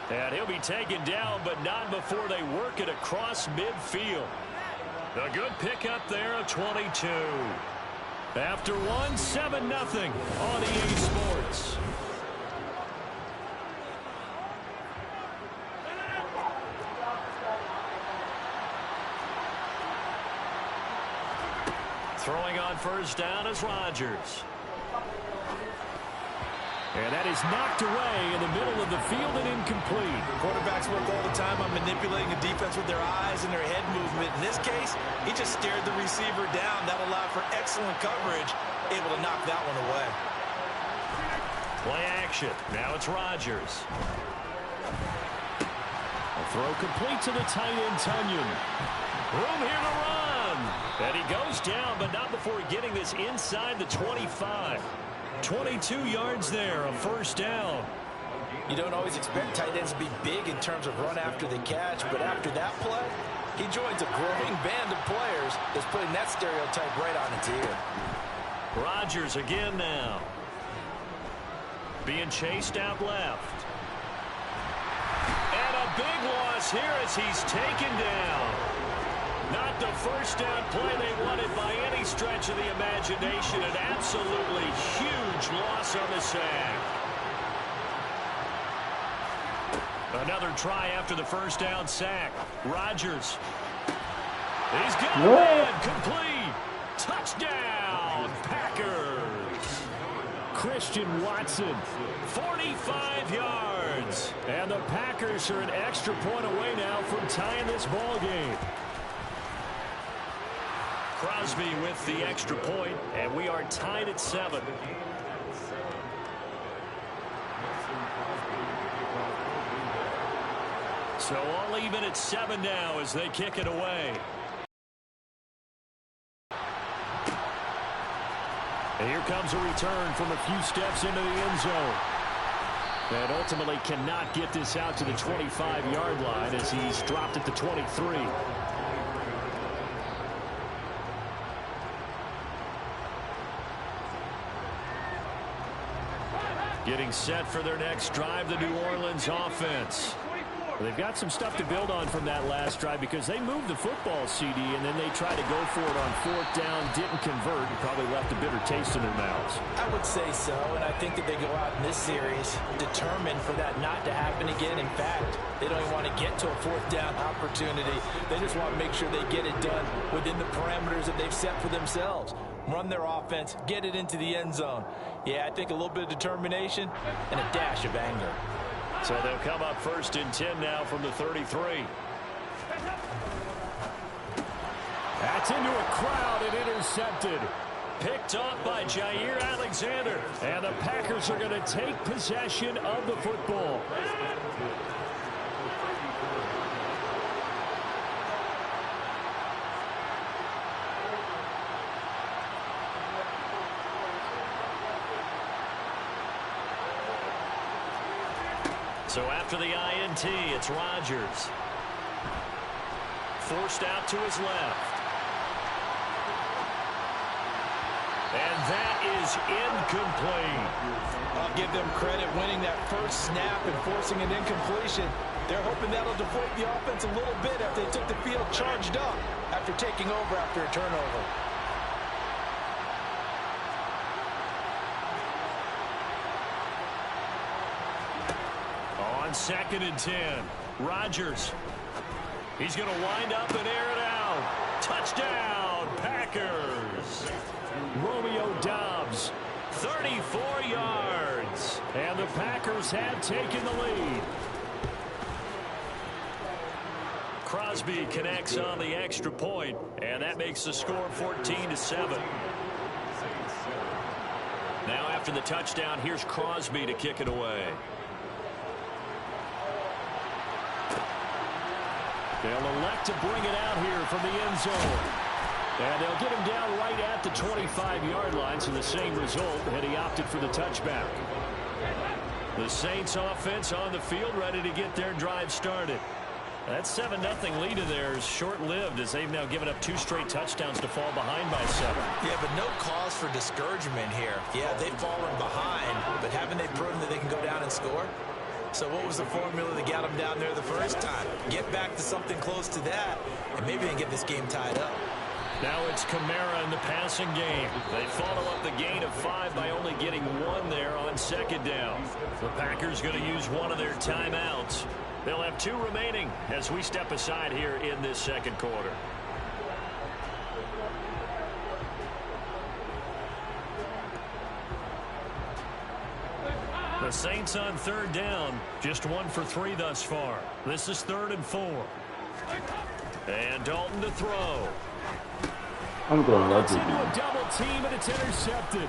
And he'll be taken down, but not before they work it across midfield. A good pickup there of 22. After one, 7-0 on EA Sports. Throwing on first down is Rodgers. And that is knocked away in the middle of the field and incomplete. Quarterbacks work all the time on manipulating the defense with their eyes and their head movement. In this case, he just stared the receiver down. That allowed for excellent coverage, able to knock that one away. Play action. Now it's Rodgers. A throw complete to the tight end, Tunyon. Room here to run. And he goes down, but not before getting this inside the 25. 22 yards there, a first down. You don't always expect tight ends to be big in terms of run after the catch, but after that play, he joins a growing band of players that's putting that stereotype right on its ear. Rodgers again now. Being chased out left. And a big loss here as he's taken down. Not the first down play they wanted by any stretch of the imagination. An absolutely huge loss on the sack. Another try after the first down sack. Rodgers. He's got it. Complete. Touchdown, Packers. Christian Watson, 45 yards. And the Packers are an extra point away now from tying this ball game. Crosby with the extra point, and we are tied at 7. So all even at 7 now as they kick it away. And here comes a return from a few steps into the end zone. And ultimately cannot get this out to the 25-yard line as he's dropped at the 23. Getting set for their next drive, the New Orleans offense. They've got some stuff to build on from that last drive because they moved the football, CD, and then they tried to go for it on 4th down, didn't convert, and probably left a bitter taste in their mouths. I would say so, and I think that they go out in this series determined for that not to happen again. In fact, they don't even want to get to a 4th down opportunity. They just want to make sure they get it done within the parameters that they've set for themselves. Run their offense, get it into the end zone. Yeah, I think a little bit of determination and a dash of anger. So they'll come up 1st and 10 now from the 33. That's into a crowd and intercepted. Picked off by Jair Alexander. And the Packers are going to take possession of the football. So after the INT, it's Rodgers. Forced out to his left. And that is incomplete. I'll give them credit winning that first snap and forcing an incompletion. They're hoping that'll deflate the offense a little bit after they took the field charged up after taking over after a turnover. On 2nd and 10, Rodgers. He's going to wind up and air it out. Touchdown, Packers. Romeo Doubs, 34 yards. And the Packers have taken the lead. Crosby connects on the extra point, and that makes the score 14-7. Now after the touchdown, here's Crosby to kick it away. They'll elect to bring it out here from the end zone. And they'll get him down right at the 25-yard line, so the same result had he opted for the touchback. The Saints offense on the field ready to get their drive started. That 7-0 lead of theirs short-lived as they've now given up 2 straight touchdowns to fall behind by 7. Yeah, but no cause for discouragement here. Yeah, they've fallen behind, but haven't they proven that they can go down and score? So what was the formula that got them down there the first time? Get back to something close to that, and maybe they can get this game tied up. Now it's Kamara in the passing game. They follow up the gain of 5 by only getting 1 there on 2nd down. The Packers going to use one of their timeouts. They'll have 2 remaining as we step aside here in this 2nd quarter. The Saints on 3rd down, just 1 for 3 thus far. This is 3rd and 4. And Dalton to throw. I'm going to into a double team, and it's intercepted.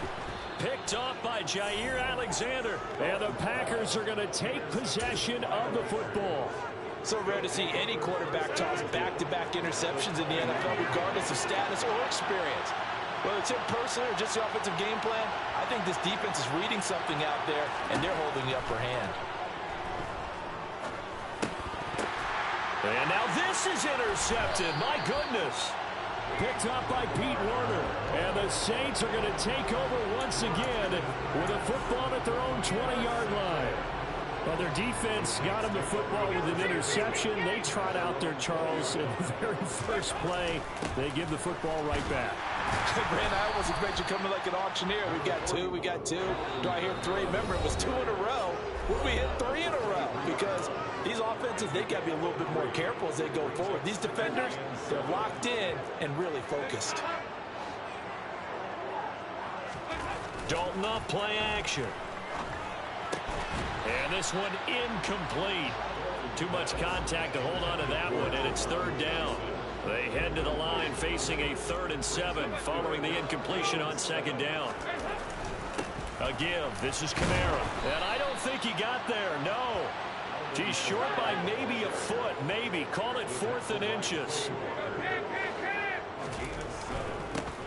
Picked off by Jair Alexander. And the Packers are going to take possession of the football. So rare to see any quarterback toss back-to-back interceptions in the NFL, regardless of status or experience. Whether it's him personally or just the offensive game plan, I think this defense is reading something out there, and they're holding the upper hand. And now this is intercepted. My goodness. Picked up by Pete Werner. And the Saints are going to take over once again with a football at their own 20-yard line. Well, their defense got them the football with an interception. They trot out there, Charles, in the very first play. They give the football right back. Brand, I almost expect you coming like an auctioneer. We got 2, we got 2. Do I hear 3? Remember, it was 2 in a row. Will we hit 3 in a row? Because these offenses, they got to be a little bit more careful as they go forward. These defenders, they're locked in and really focused. Dalton off play action. And this one incomplete. Too much contact to hold on to that one, and it's 3rd down. They head to the line facing a 3rd and 7 following the incompletion on 2nd down. A give. This is Kamara. And I don't think he got there. No. He's short by maybe a foot. Maybe. Call it 4th and inches.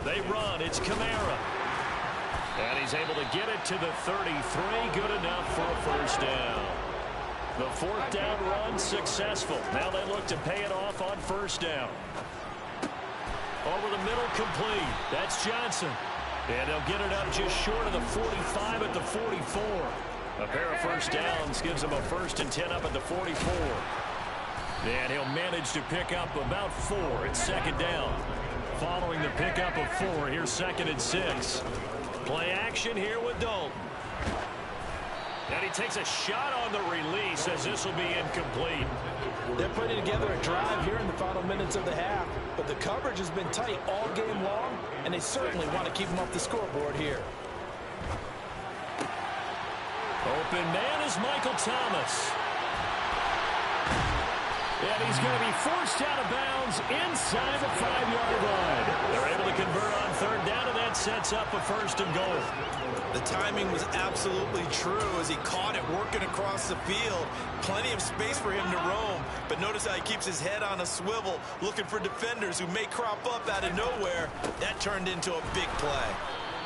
They run. It's Kamara. And he's able to get it to the 33. Good enough for a 1st down. The 4th down run successful. Now they look to pay it off on 1st down. Over the middle, complete. That's Johnson. And they'll get it up just short of the 45 at the 44. A pair of 1st downs gives them a 1st and 10 up at the 44. And he'll manage to pick up about 4 at 2nd down. Following the pickup of 4, here's 2nd and 6. Play action here with Dalton. And he takes a shot on the release as this will be incomplete. They're putting together a drive here in the final minutes of the half, but the coverage has been tight all game long, and they certainly want to keep them off the scoreboard here. Open man is Michael Thomas. And he's going to be forced out of bounds inside the 5-yard line. They're able to convert on 3rd down, and that sets up a 1st and goal. The timing was absolutely true as he caught it working across the field. Plenty of space for him to roam, but notice how he keeps his head on a swivel, looking for defenders who may crop up out of nowhere. That turned into a big play.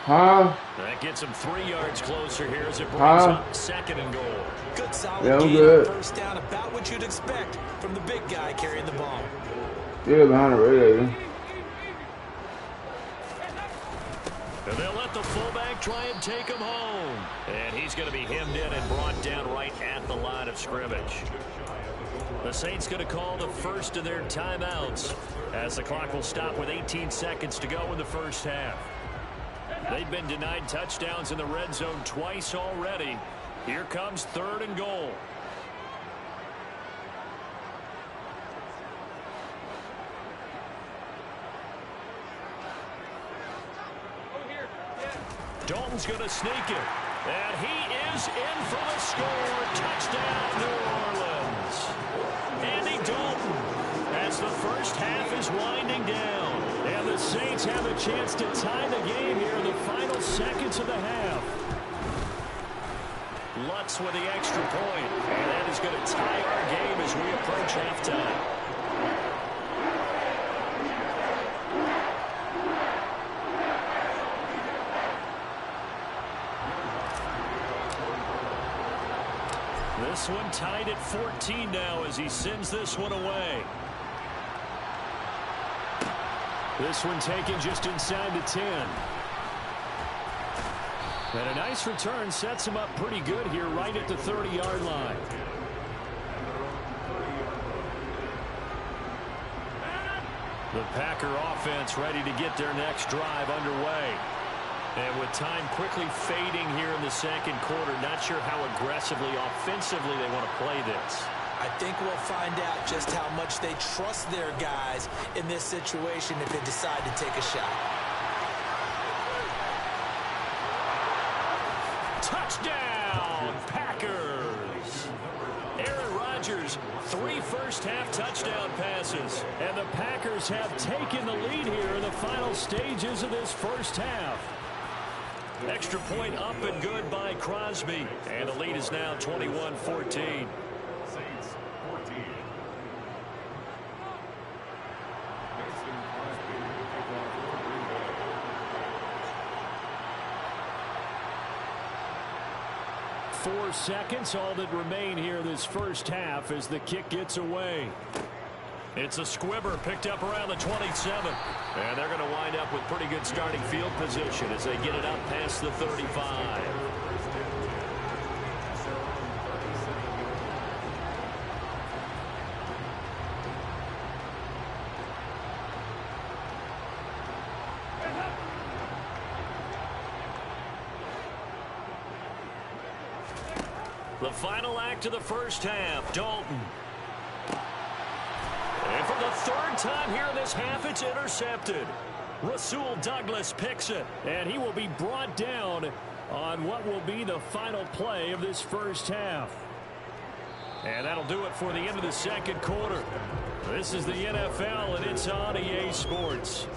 That gets him 3 yards closer here as it brings up 2nd and goal. Good solid gain on 1st down, about what you'd expect from the big guy carrying the ball. Yeah, behind the radio. And they'll let the fullback try and take him home. And he's going to be hemmed in and brought down right at the line of scrimmage. The Saints going to call the first of their timeouts as the clock will stop with 18 seconds to go in the 1st half. They've been denied touchdowns in the red zone twice already. Here comes 3rd and goal. Dalton's going to sneak it. And he is in for the score. Touchdown, New Orleans. Andy Dalton, as the 1st half is winding down. And the Saints have a chance to tie the game here in the final seconds of the half. Lutz with the extra point. And that is going to tie our game as we approach halftime. This This one tied at 14 now as he sends this one away. This one taken just inside the 10. And a nice return sets him up pretty good here right at the 30-yard line. The Packer offense ready to get their next drive underway. And with time quickly fading here in the second quarter, not sure how aggressively, offensively they want to play this. I think we'll find out just how much they trust their guys in this situation if they decide to take a shot. Touchdown, Packers! Aaron Rodgers, 3 first-half touchdown passes. And the Packers have taken the lead here in the final stages of this first half. Extra point up and good by Crosby. And the lead is now 21-14. 4 seconds, all that remain here this first half as the kick gets away. It's a squibber picked up around the 27. And they're going to wind up with pretty good starting field position as they get it up past the 35. The final act of the first half, Dalton. And for the 3rd time here in this half, it's intercepted. Rasul Douglas picks it, and he will be brought down on what will be the final play of this first half. And that'll do it for the end of the second quarter. This is the NFL, and it's on EA Sports.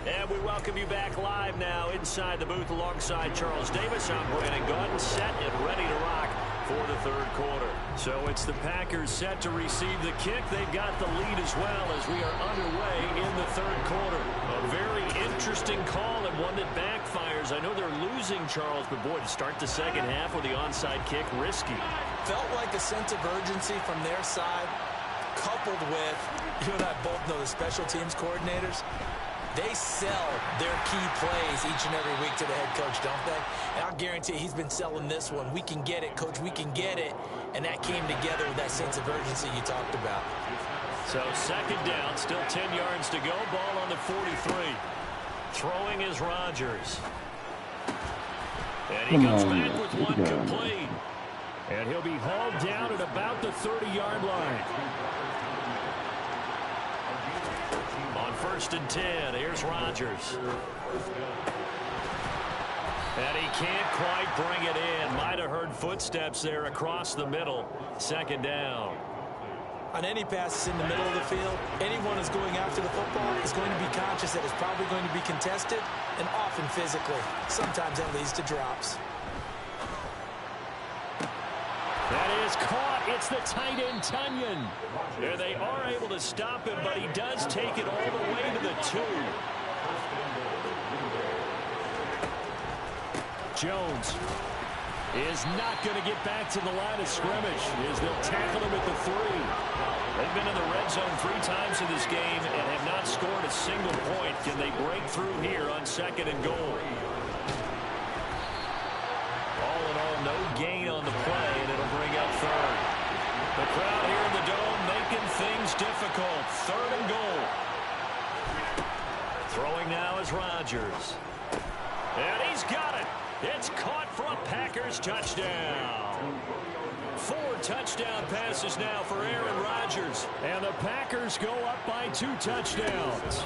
And we welcome you back live now inside the booth alongside Charles Davis. I'm Brandon Gaudin, set and ready to rock for the 3rd quarter. So it's the Packers set to receive the kick. They've got the lead as well as we are underway in the 3rd quarter. A very interesting call and one that backfires. I know they're losing, Charles, but boy, to start the second half with the onside kick, risky. Felt like a sense of urgency from their side, coupled with, you and I both know the special teams coordinators. They sell their key plays each and every week to the head coach, don't they? And I'll guarantee he's been selling this one. We can get it, coach, we can get it. And that came together with that sense of urgency you talked about. So 2nd down, still 10 yards to go. Ball on the 43. Throwing is Rodgers. And he comes back with one complete. And he'll be hauled down at about the 30-yard line. On 1st and 10, here's Rodgers. And he can't quite bring it in. Might have heard footsteps there across the middle. 2nd down. On any passes in the middle of the field, anyone who's going after the football is going to be conscious that it's probably going to be contested and often physically. Sometimes that leads to drops. That is caught. It's the tight end, Tunyon. And they are able to stop him, but he does take it all the way to the 2. Jones is not going to get back to the line of scrimmage as they'll tackle him at the 3. They've been in the red zone 3 times in this game and have not scored a single point. Can they break through here on 2nd and goal? All in all, no gain on the play, and it'll bring up 3rd. The crowd here in the Dome making things difficult. 3rd and goal. Throwing now is Rodgers. And he's got it. It's caught for a Packers touchdown. 4 touchdown passes now for Aaron Rodgers. And the Packers go up by 2 touchdowns.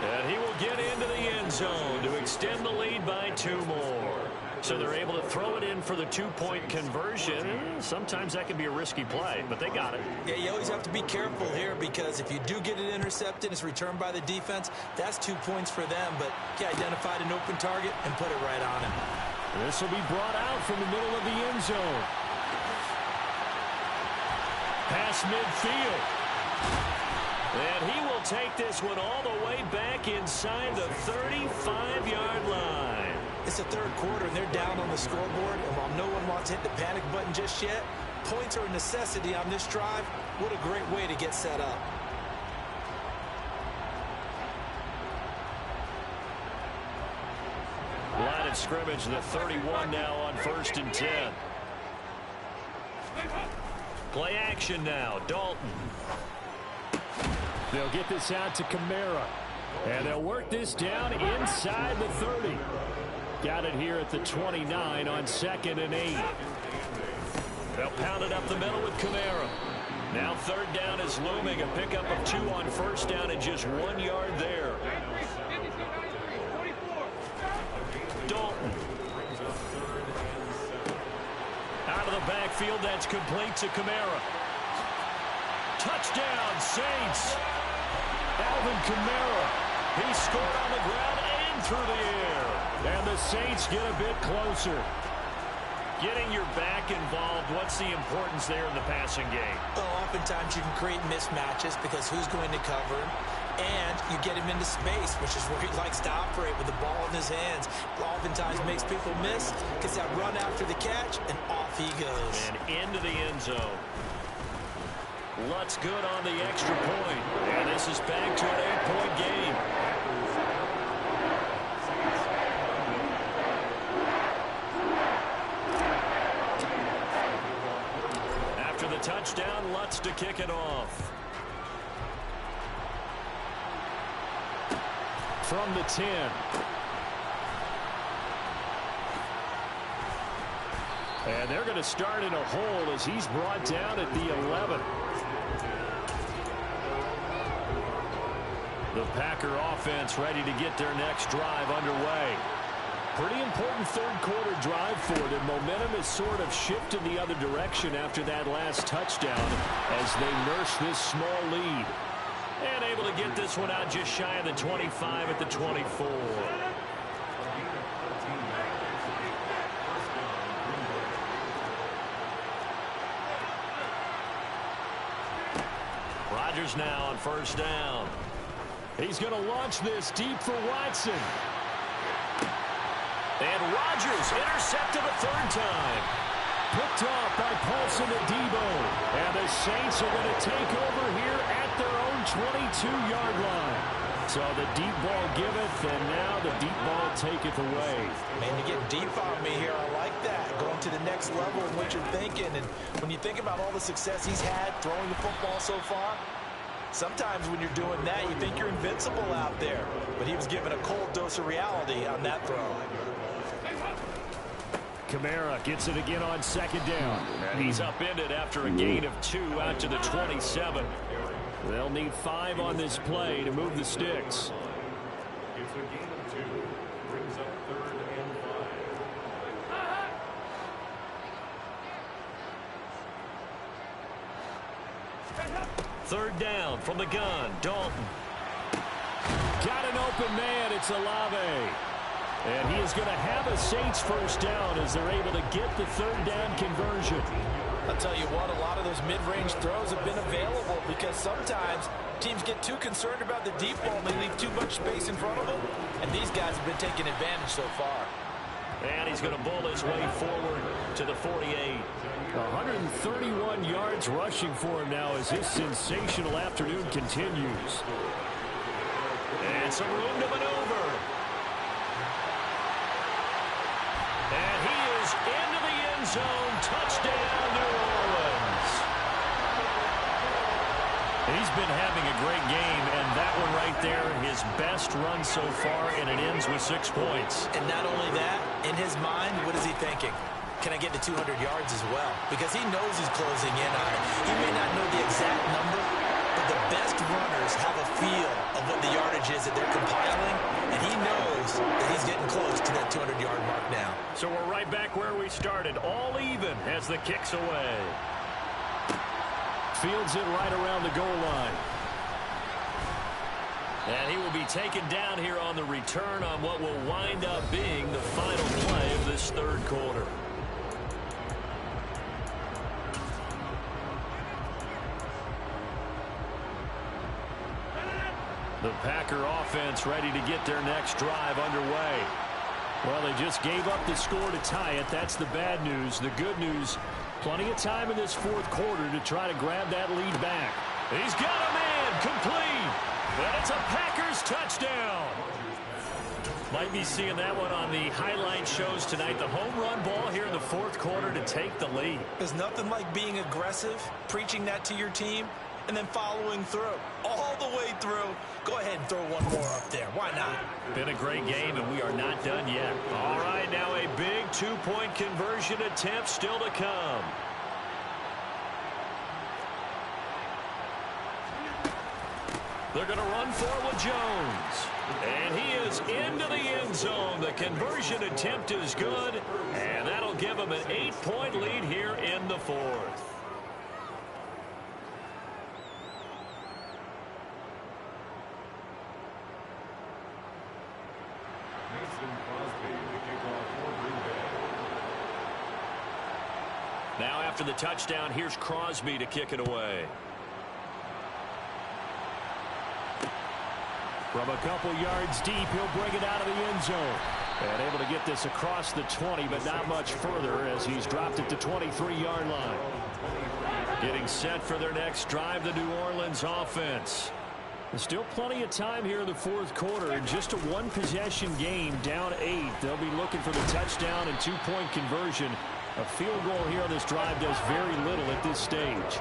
And he will get into the end zone to extend the lead by 2 more. So they're able to throw it in for the 2-point conversion. Sometimes that can be a risky play, but they got it. Yeah, you always have to be careful here because if you do get it intercepted, it's returned by the defense. That's 2 points for them, but he identified an open target and put it right on him. This will be brought out from the middle of the end zone. Pass midfield. And he will take this one all the way back inside the 35-yard line. It's the third quarter, and they're down on the scoreboard. And while no one wants to hit the panic button just yet, points are a necessity on this drive. What a great way to get set up. Line of scrimmage, the 31 now on 1st and 10. Play action now, Dalton. They'll get this out to Kamara. And they'll work this down inside the 30. Got it here at the 29 on 2nd and 8. They'll pound it up the middle with Kamara. Now 3rd down is looming. A pickup of 2 on 1st down and just 1 yard there. Dalton. Out of the backfield, that's complete to Kamara. Touchdown, Saints. Alvin Kamara. He scored on the ground and through the air. And the Saints get a bit closer. Getting your back involved, what's the importance there in the passing game? Oh, oftentimes you can create mismatches because who's going to cover him? And you get him into space, which is where he likes to operate with the ball in his hands. Oftentimes makes people miss, gets that run after the catch, and off he goes. And into the end zone. Lutz good on the extra point. And this is back to an 8-point game. After the touchdown, Lutz to kick it off. From the 10. And they're going to start in a hole as he's brought down at the 11. The Packer offense ready to get their next drive underway. Pretty important third quarter drive for them. Momentum has sort of shifted the other direction after that last touchdown as they nurse this small lead. And able to get this one out just shy of the 25 at the 24. Rodgers now on 1st down. He's going to launch this deep for Watson. And Rodgers intercepted a 3rd time. Picked off by Paulson and Debo. And the Saints are going to take over here at their own 22-yard line. So the deep ball giveth, and now the deep ball taketh away. Man, you get deep on me here. I like that. Going to the next level in what you're thinking. And when you think about all the success he's had throwing the football so far, sometimes when you're doing that, you think you're invincible out there. But he was given a cold dose of reality on that throw. Kamara gets it again on 2nd down. And he's upended after a gain of 2 out to the 27. They'll need 5 on this play to move the sticks. It's a gain of 2. Brings up 3rd and 5. 3rd down from the gun. Dalton. Got an open man. It's Olave. And he is going to have a Saints 1st down as they're able to get the 3rd down conversion. I'll tell you what, a lot of those mid-range throws have been available because sometimes teams get too concerned about the deep ball and they leave too much space in front of them. And these guys have been taking advantage so far. And he's going to bull his way forward to the 48. 131 yards rushing for him now as his sensational afternoon continues. And some room to maneuver. And he is into the end zone. Touchdown, New Orleans. He's been having a great game, and that one right there, his best run so far, and it ends with 6 points. And not only that, in his mind, what is he thinking? Can I get to 200 yards as well? Because he knows he's closing in on it. He may not know the exact number, but the best runners have a feel of what the yardage is that they're compiling, and he knows that he's getting close to that 200-yard mark now. So we're right back where we started, all even as the kick's away. Fields it right around the goal line. And he will be taken down here on the return on what will wind up being the final play of this 3rd quarter. The Packer offense ready to get their next drive underway. Well, they just gave up the score to tie it. That's the bad news. The good news, plenty of time in this fourth quarter to try to grab that lead back. He's got a man complete. And it's a Packers touchdown. Might be seeing that one on the highlight shows tonight. The home run ball here in the fourth quarter to take the lead. There's nothing like being aggressive, preaching that to your team, and then following through. All the way through. Go ahead and throw one more up there. Why not? Been a great game, and we are not done yet. All right, now a big two-point conversion attempt still to come. They're going to run for it with Jones. And he is into the end zone. The conversion attempt is good, and that'll give him an 8-point lead here in the fourth. Now after the touchdown, here's Crosby to kick it away. From a couple yards deep, he'll bring it out of the end zone. And able to get this across the 20, but not much further as he's dropped it to 23-yard line. Getting set for their next drive, the New Orleans offense. There's still plenty of time here in the fourth quarter. In just a one-possession game, down 8. They'll be looking for the touchdown and two-point conversion. A field goal here on this drive does very little at this stage.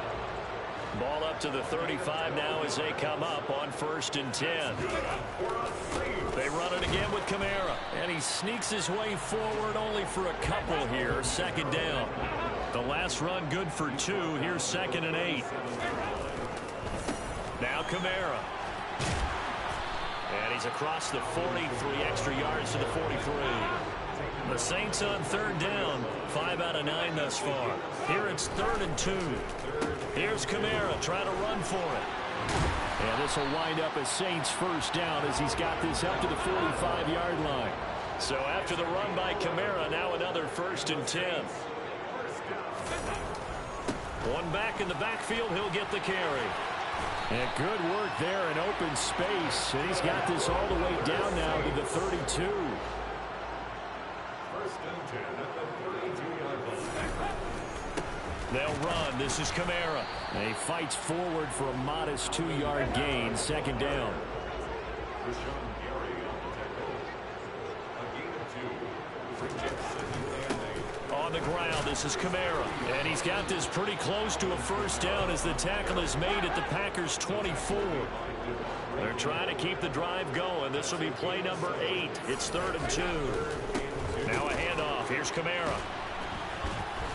Ball up to the 35 now as they come up on 1st and 10. They run it again with Kamara. And he sneaks his way forward only for a couple here. 2nd down. The last run good for 2. Here's 2nd and 8. Now Kamara. And he's across the 40. 3 extra yards to the 43. The Saints on 3rd down. 5 out of 9 thus far. Here it's 3rd and 2. Here's Kamara trying to run for it. And this will wind up as Saints 1st down as he's got this up to the 45-yard line. So after the run by Kamara, now another 1st and 10. One back in the backfield, he'll get the carry. And good work there in open space. And he's got this all the way down now to the 32. 1st and 10 at the 32-yard line. They'll run. This is Kamara. And he fights forward for a modest 2-yard gain. 2nd down. On the ground, this is Kamara. And he's got this pretty close to a 1st down as the tackle is made at the Packers' 24. They're trying to keep the drive going. This will be play number 8. It's 3rd and 2. Now a handoff. Here's Kamara.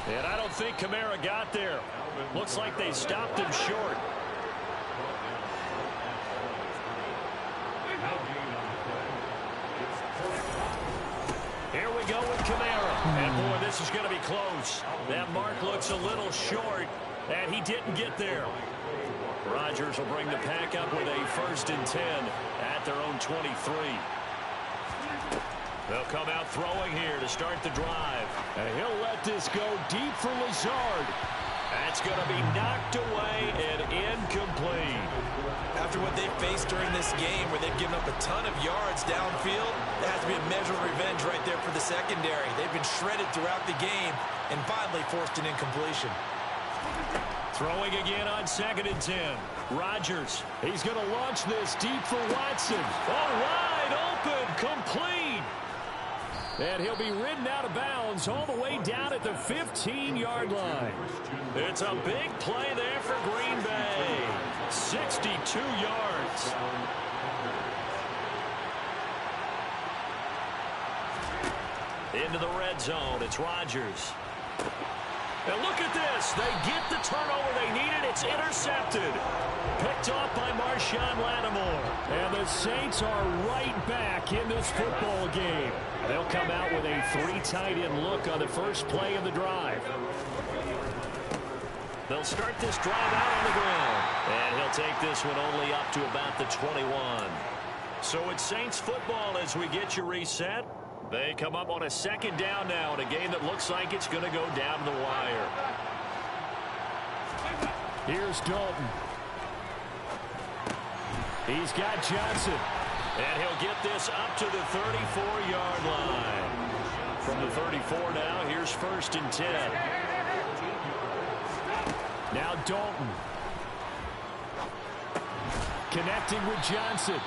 And I don't think Kamara got there. Looks like they stopped him short. Here we go with Kamara. And boy, this is going to be close. That mark looks a little short, and he didn't get there. Rodgers will bring the Pack up with a 1st and 10 at their own 23. They'll come out throwing here to start the drive. And he'll let this go deep for Lazard. That's going to be knocked away and incomplete. After what they've faced during this game where they've given up a ton of yards downfield, that has to be a measure of revenge right there for the secondary. They've been shredded throughout the game and finally forced an incompletion. Throwing again on 2nd and 10. Rodgers, he's going to launch this deep for Watson. Oh, wide open, complete. And he'll be ridden out of bounds all the way down at the 15-yard line. It's a big play there for Green Bay. 62 yards. Into the red zone. It's Rodgers. And look at this. They get the turnover they needed. It's intercepted. Picked off by Marshawn Lattimore. And the Saints are right back in this football game. They'll come out with a 3 tight end look on the first play of the drive. They'll start this drive out on the ground. And he'll take this one only up to about the 21. So it's Saints football as we get you reset. They come up on a 2nd down now in a game that looks like it's going to go down the wire. Here's Dalton. He's got Johnson. And he'll get this up to the 34-yard line. From the 34 now, here's 1st and 10. Now Dalton. Connecting with Johnson.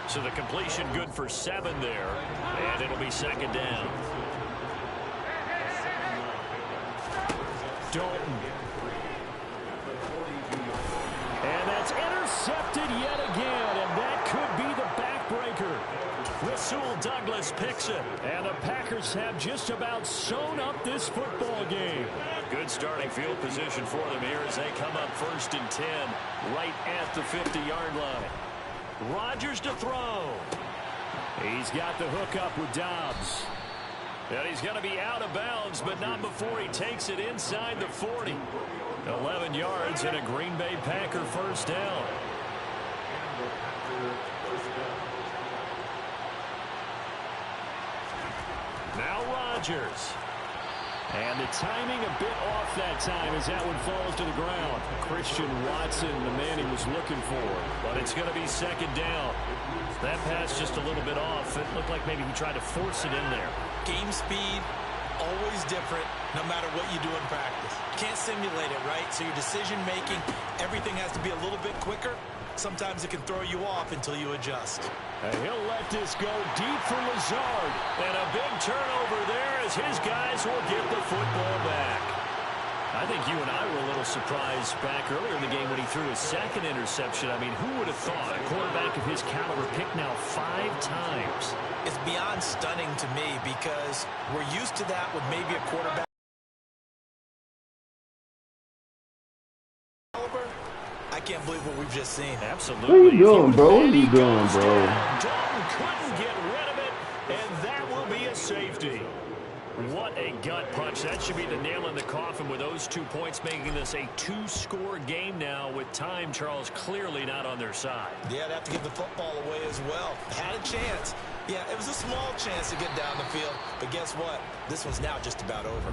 So the completion good for 7 there. And it'll be 2nd down. Dalton. And that's intercepted yet again. And that could be the backbreaker. Rasul Douglas picks it. And the Packers have just about sewn up this football game. Good starting field position for them here as they come up 1st and 10 right at the 50-yard line. Rodgers to throw. He's got the hook up with Dobbs. And he's going to be out of bounds, but not before he takes it inside the 40. 11 yards and a Green Bay Packer 1st down. Now Rodgers. And the timing a bit off that time as that one falls to the ground. Christian Watson, the man he was looking for. But it's going to be 2nd down. That pass just a little bit off. It looked like maybe he tried to force it in there. Game speed, always different, no matter what you do in practice. You can't simulate it, right? So your decision-making, everything has to be a little bit quicker. Sometimes it can throw you off until you adjust. And he'll let this go deep for Lazard. And a big turnover there as his guys will get the football back. I think you and I were a little surprised back earlier in the game when he threw his 2nd interception. I mean, who would have thought a quarterback of his caliber picked now 5 times? It's beyond stunning to me because we're used to that with maybe a quarterback. I can't believe what we've just seen. Absolutely. What are you doing, bro? What are you doing, bro? Dalton couldn't get rid of it, and that will be a safety. What a gut punch. That should be the nail in the coffin with those 2 points, making this a 2-score game now with time, Charles, clearly not on their side. Yeah, they have to give the football away as well. Had a chance. Yeah, it was a small chance to get down the field, but guess what? This one's now just about over.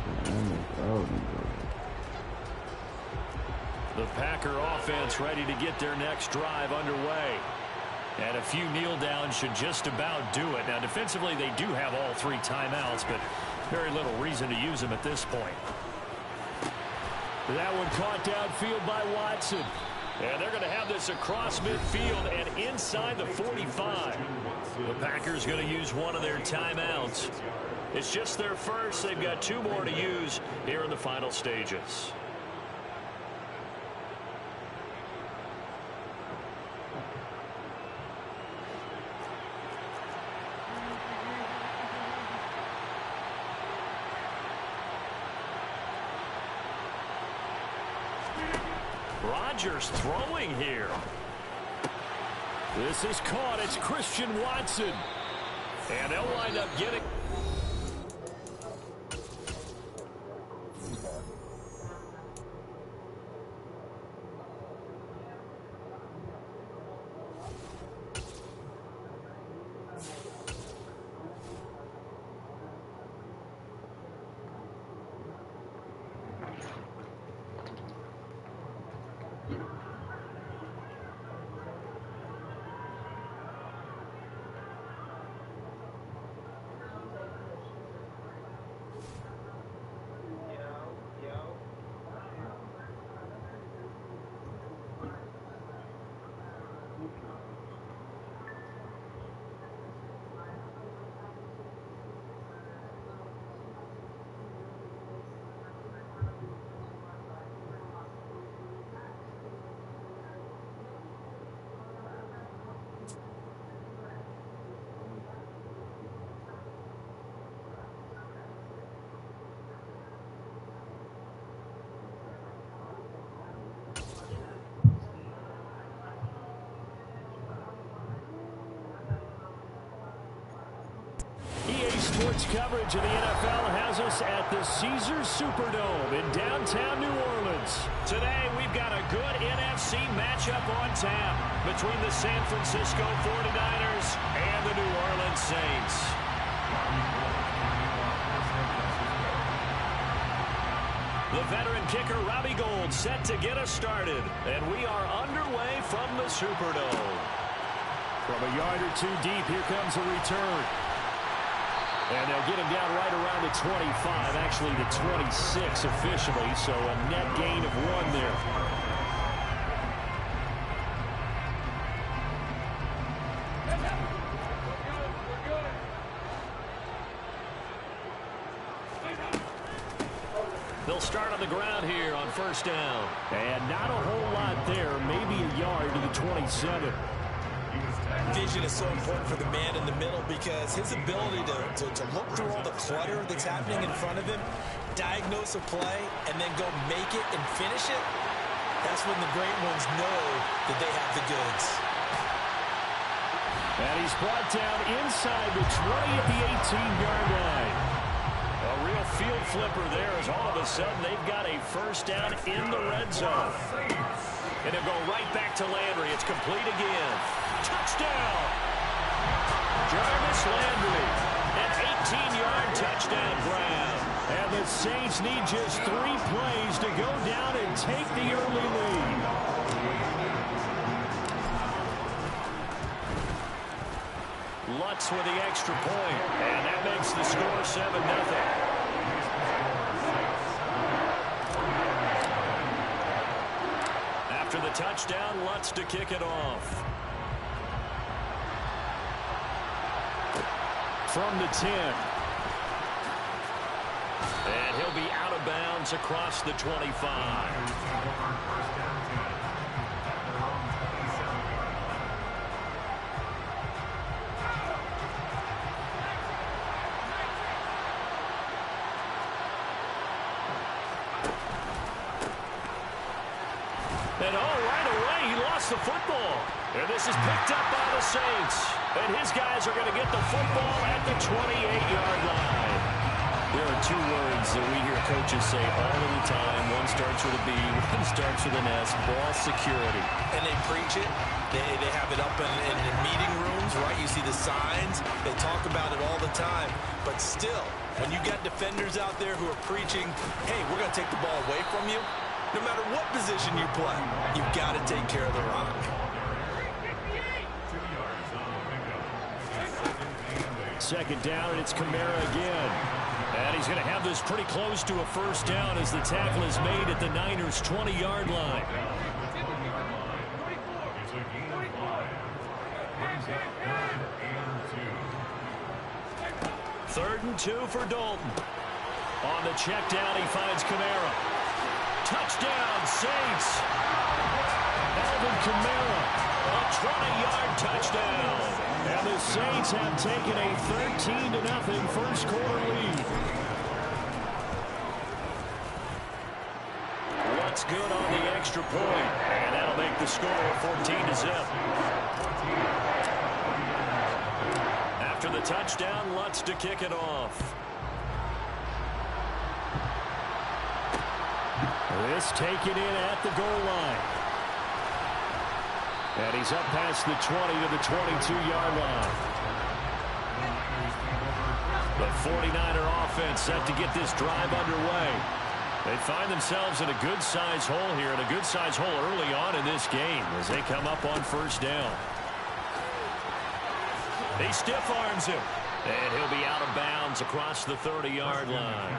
The Packer offense ready to get their next drive underway. And a few kneel downs should just about do it. Now, defensively, they do have all 3 timeouts, but very little reason to use them at this point. That one caught downfield by Watson. And they're going to have this across midfield and inside the 45. The Packers going to use one of their timeouts. It's just their first. They've got 2 more to use here in the final stages. Rodgers throwing here. This is caught. It's Christian Watson. And they'll wind up getting... Sports coverage of the NFL has us at the Caesars Superdome in downtown New Orleans. Today, we've got a good NFC matchup on tap between the San Francisco 49ers and the New Orleans Saints. The veteran kicker Robbie Gould set to get us started, and we are underway from the Superdome. From a yard or two deep, here comes a return. And they'll get him down right around the 25, actually the 26 officially, so a net gain of 1 there. They'll start on the ground here on first down. And not a whole lot there, maybe a yard to the 27. Vision is so important for the man in the middle because his ability to look through all the clutter that's happening in front of him, diagnose a play, and then go make it and finish it, that's when the great ones know that they have the goods. And he's brought down inside the 20 at the 18-yard line. A real field flipper there as all of a sudden they've got a first down in the red zone. And it'll go right back to Landry. It's complete again. Touchdown! Jarvis Landry, an 18-yard touchdown grab. And the Saints need just 3 plays to go down and take the early lead. Lutz with the extra point, and that makes the score 7-0. After the touchdown, Lutz to kick it off. From the 10. And he'll be out of bounds across the 25. And right away, he lost the football. And this is picked up by the Saints. And his guys are going to get the football at the 28-yard line. There are 2 words that we hear coaches say all of the time. One starts with a B, one starts with an S, ball security. And they preach it. They have it up in meeting rooms, right? You see the signs. They talk about it all the time. But still, when you got defenders out there who are preaching, hey, we're going to take the ball away from you, no matter what position you play, you've got to take care of the rock. Second down, and it's Kamara again. And he's going to have this pretty close to a first down as the tackle is made at the Niners' 20-yard line. Third and 2 for Dalton. On the check down, he finds Kamara. Touchdown, Saints. Alvin Kamara, a 20-yard touchdown. And the Saints have taken a 13-0 first quarter lead. Lutz good on the extra point, and that'll make the score 14-0. After the touchdown, Lutz to kick it off. This taken in at the goal line. And he's up past the 20 to the 22-yard line. The 49er offense set to get this drive underway. They find themselves in a good-sized hole here, and a good-sized hole early on in this game as they come up on first down. He stiff-arms him, and he'll be out of bounds across the 30-yard line.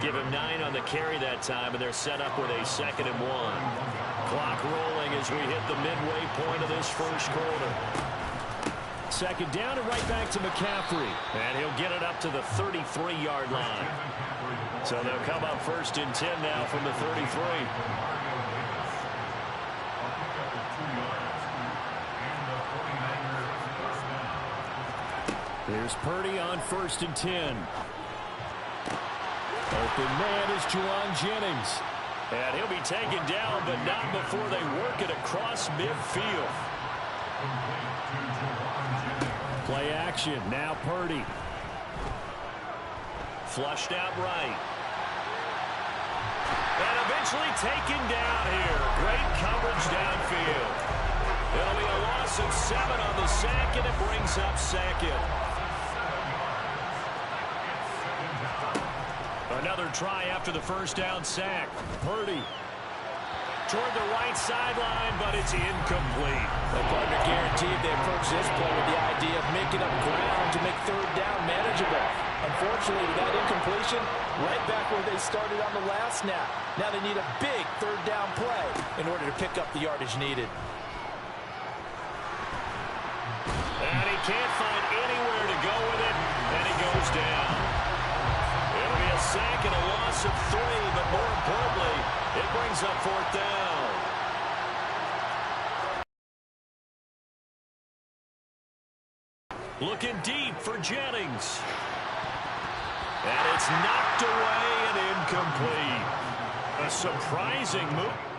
Give him 9 on the carry that time, and they're set up with a 2nd and 1. Clock rolling as we hit the midway point of this first quarter. Second down and right back to McCaffrey. And he'll get it up to the 33-yard line. So they'll come up first and 10 now from the 33. Here's Purdy on first and 10. Open man is Juwan Jennings. And he'll be taken down, but not before they work it across midfield. Play action. Now Purdy. Flushed out right. And eventually taken down here. Great coverage downfield. It'll be a loss of 7 on the sack, and it brings up 2nd. Another try after the first down sack. Purdy toward the right sideline, but it's incomplete. The partner guaranteed they approach this play with the idea of making up ground to make third down manageable. Unfortunately, with that incompletion, right back where they started on the last snap. Now they need a big third down play in order to pick up the yardage needed. And he can't find anywhere to go with it, and he goes down. It'll be a sack and a loss of 3, but more importantly, it brings up fourth down. Looking deep for Jennings. And it's knocked away and incomplete. A surprising move.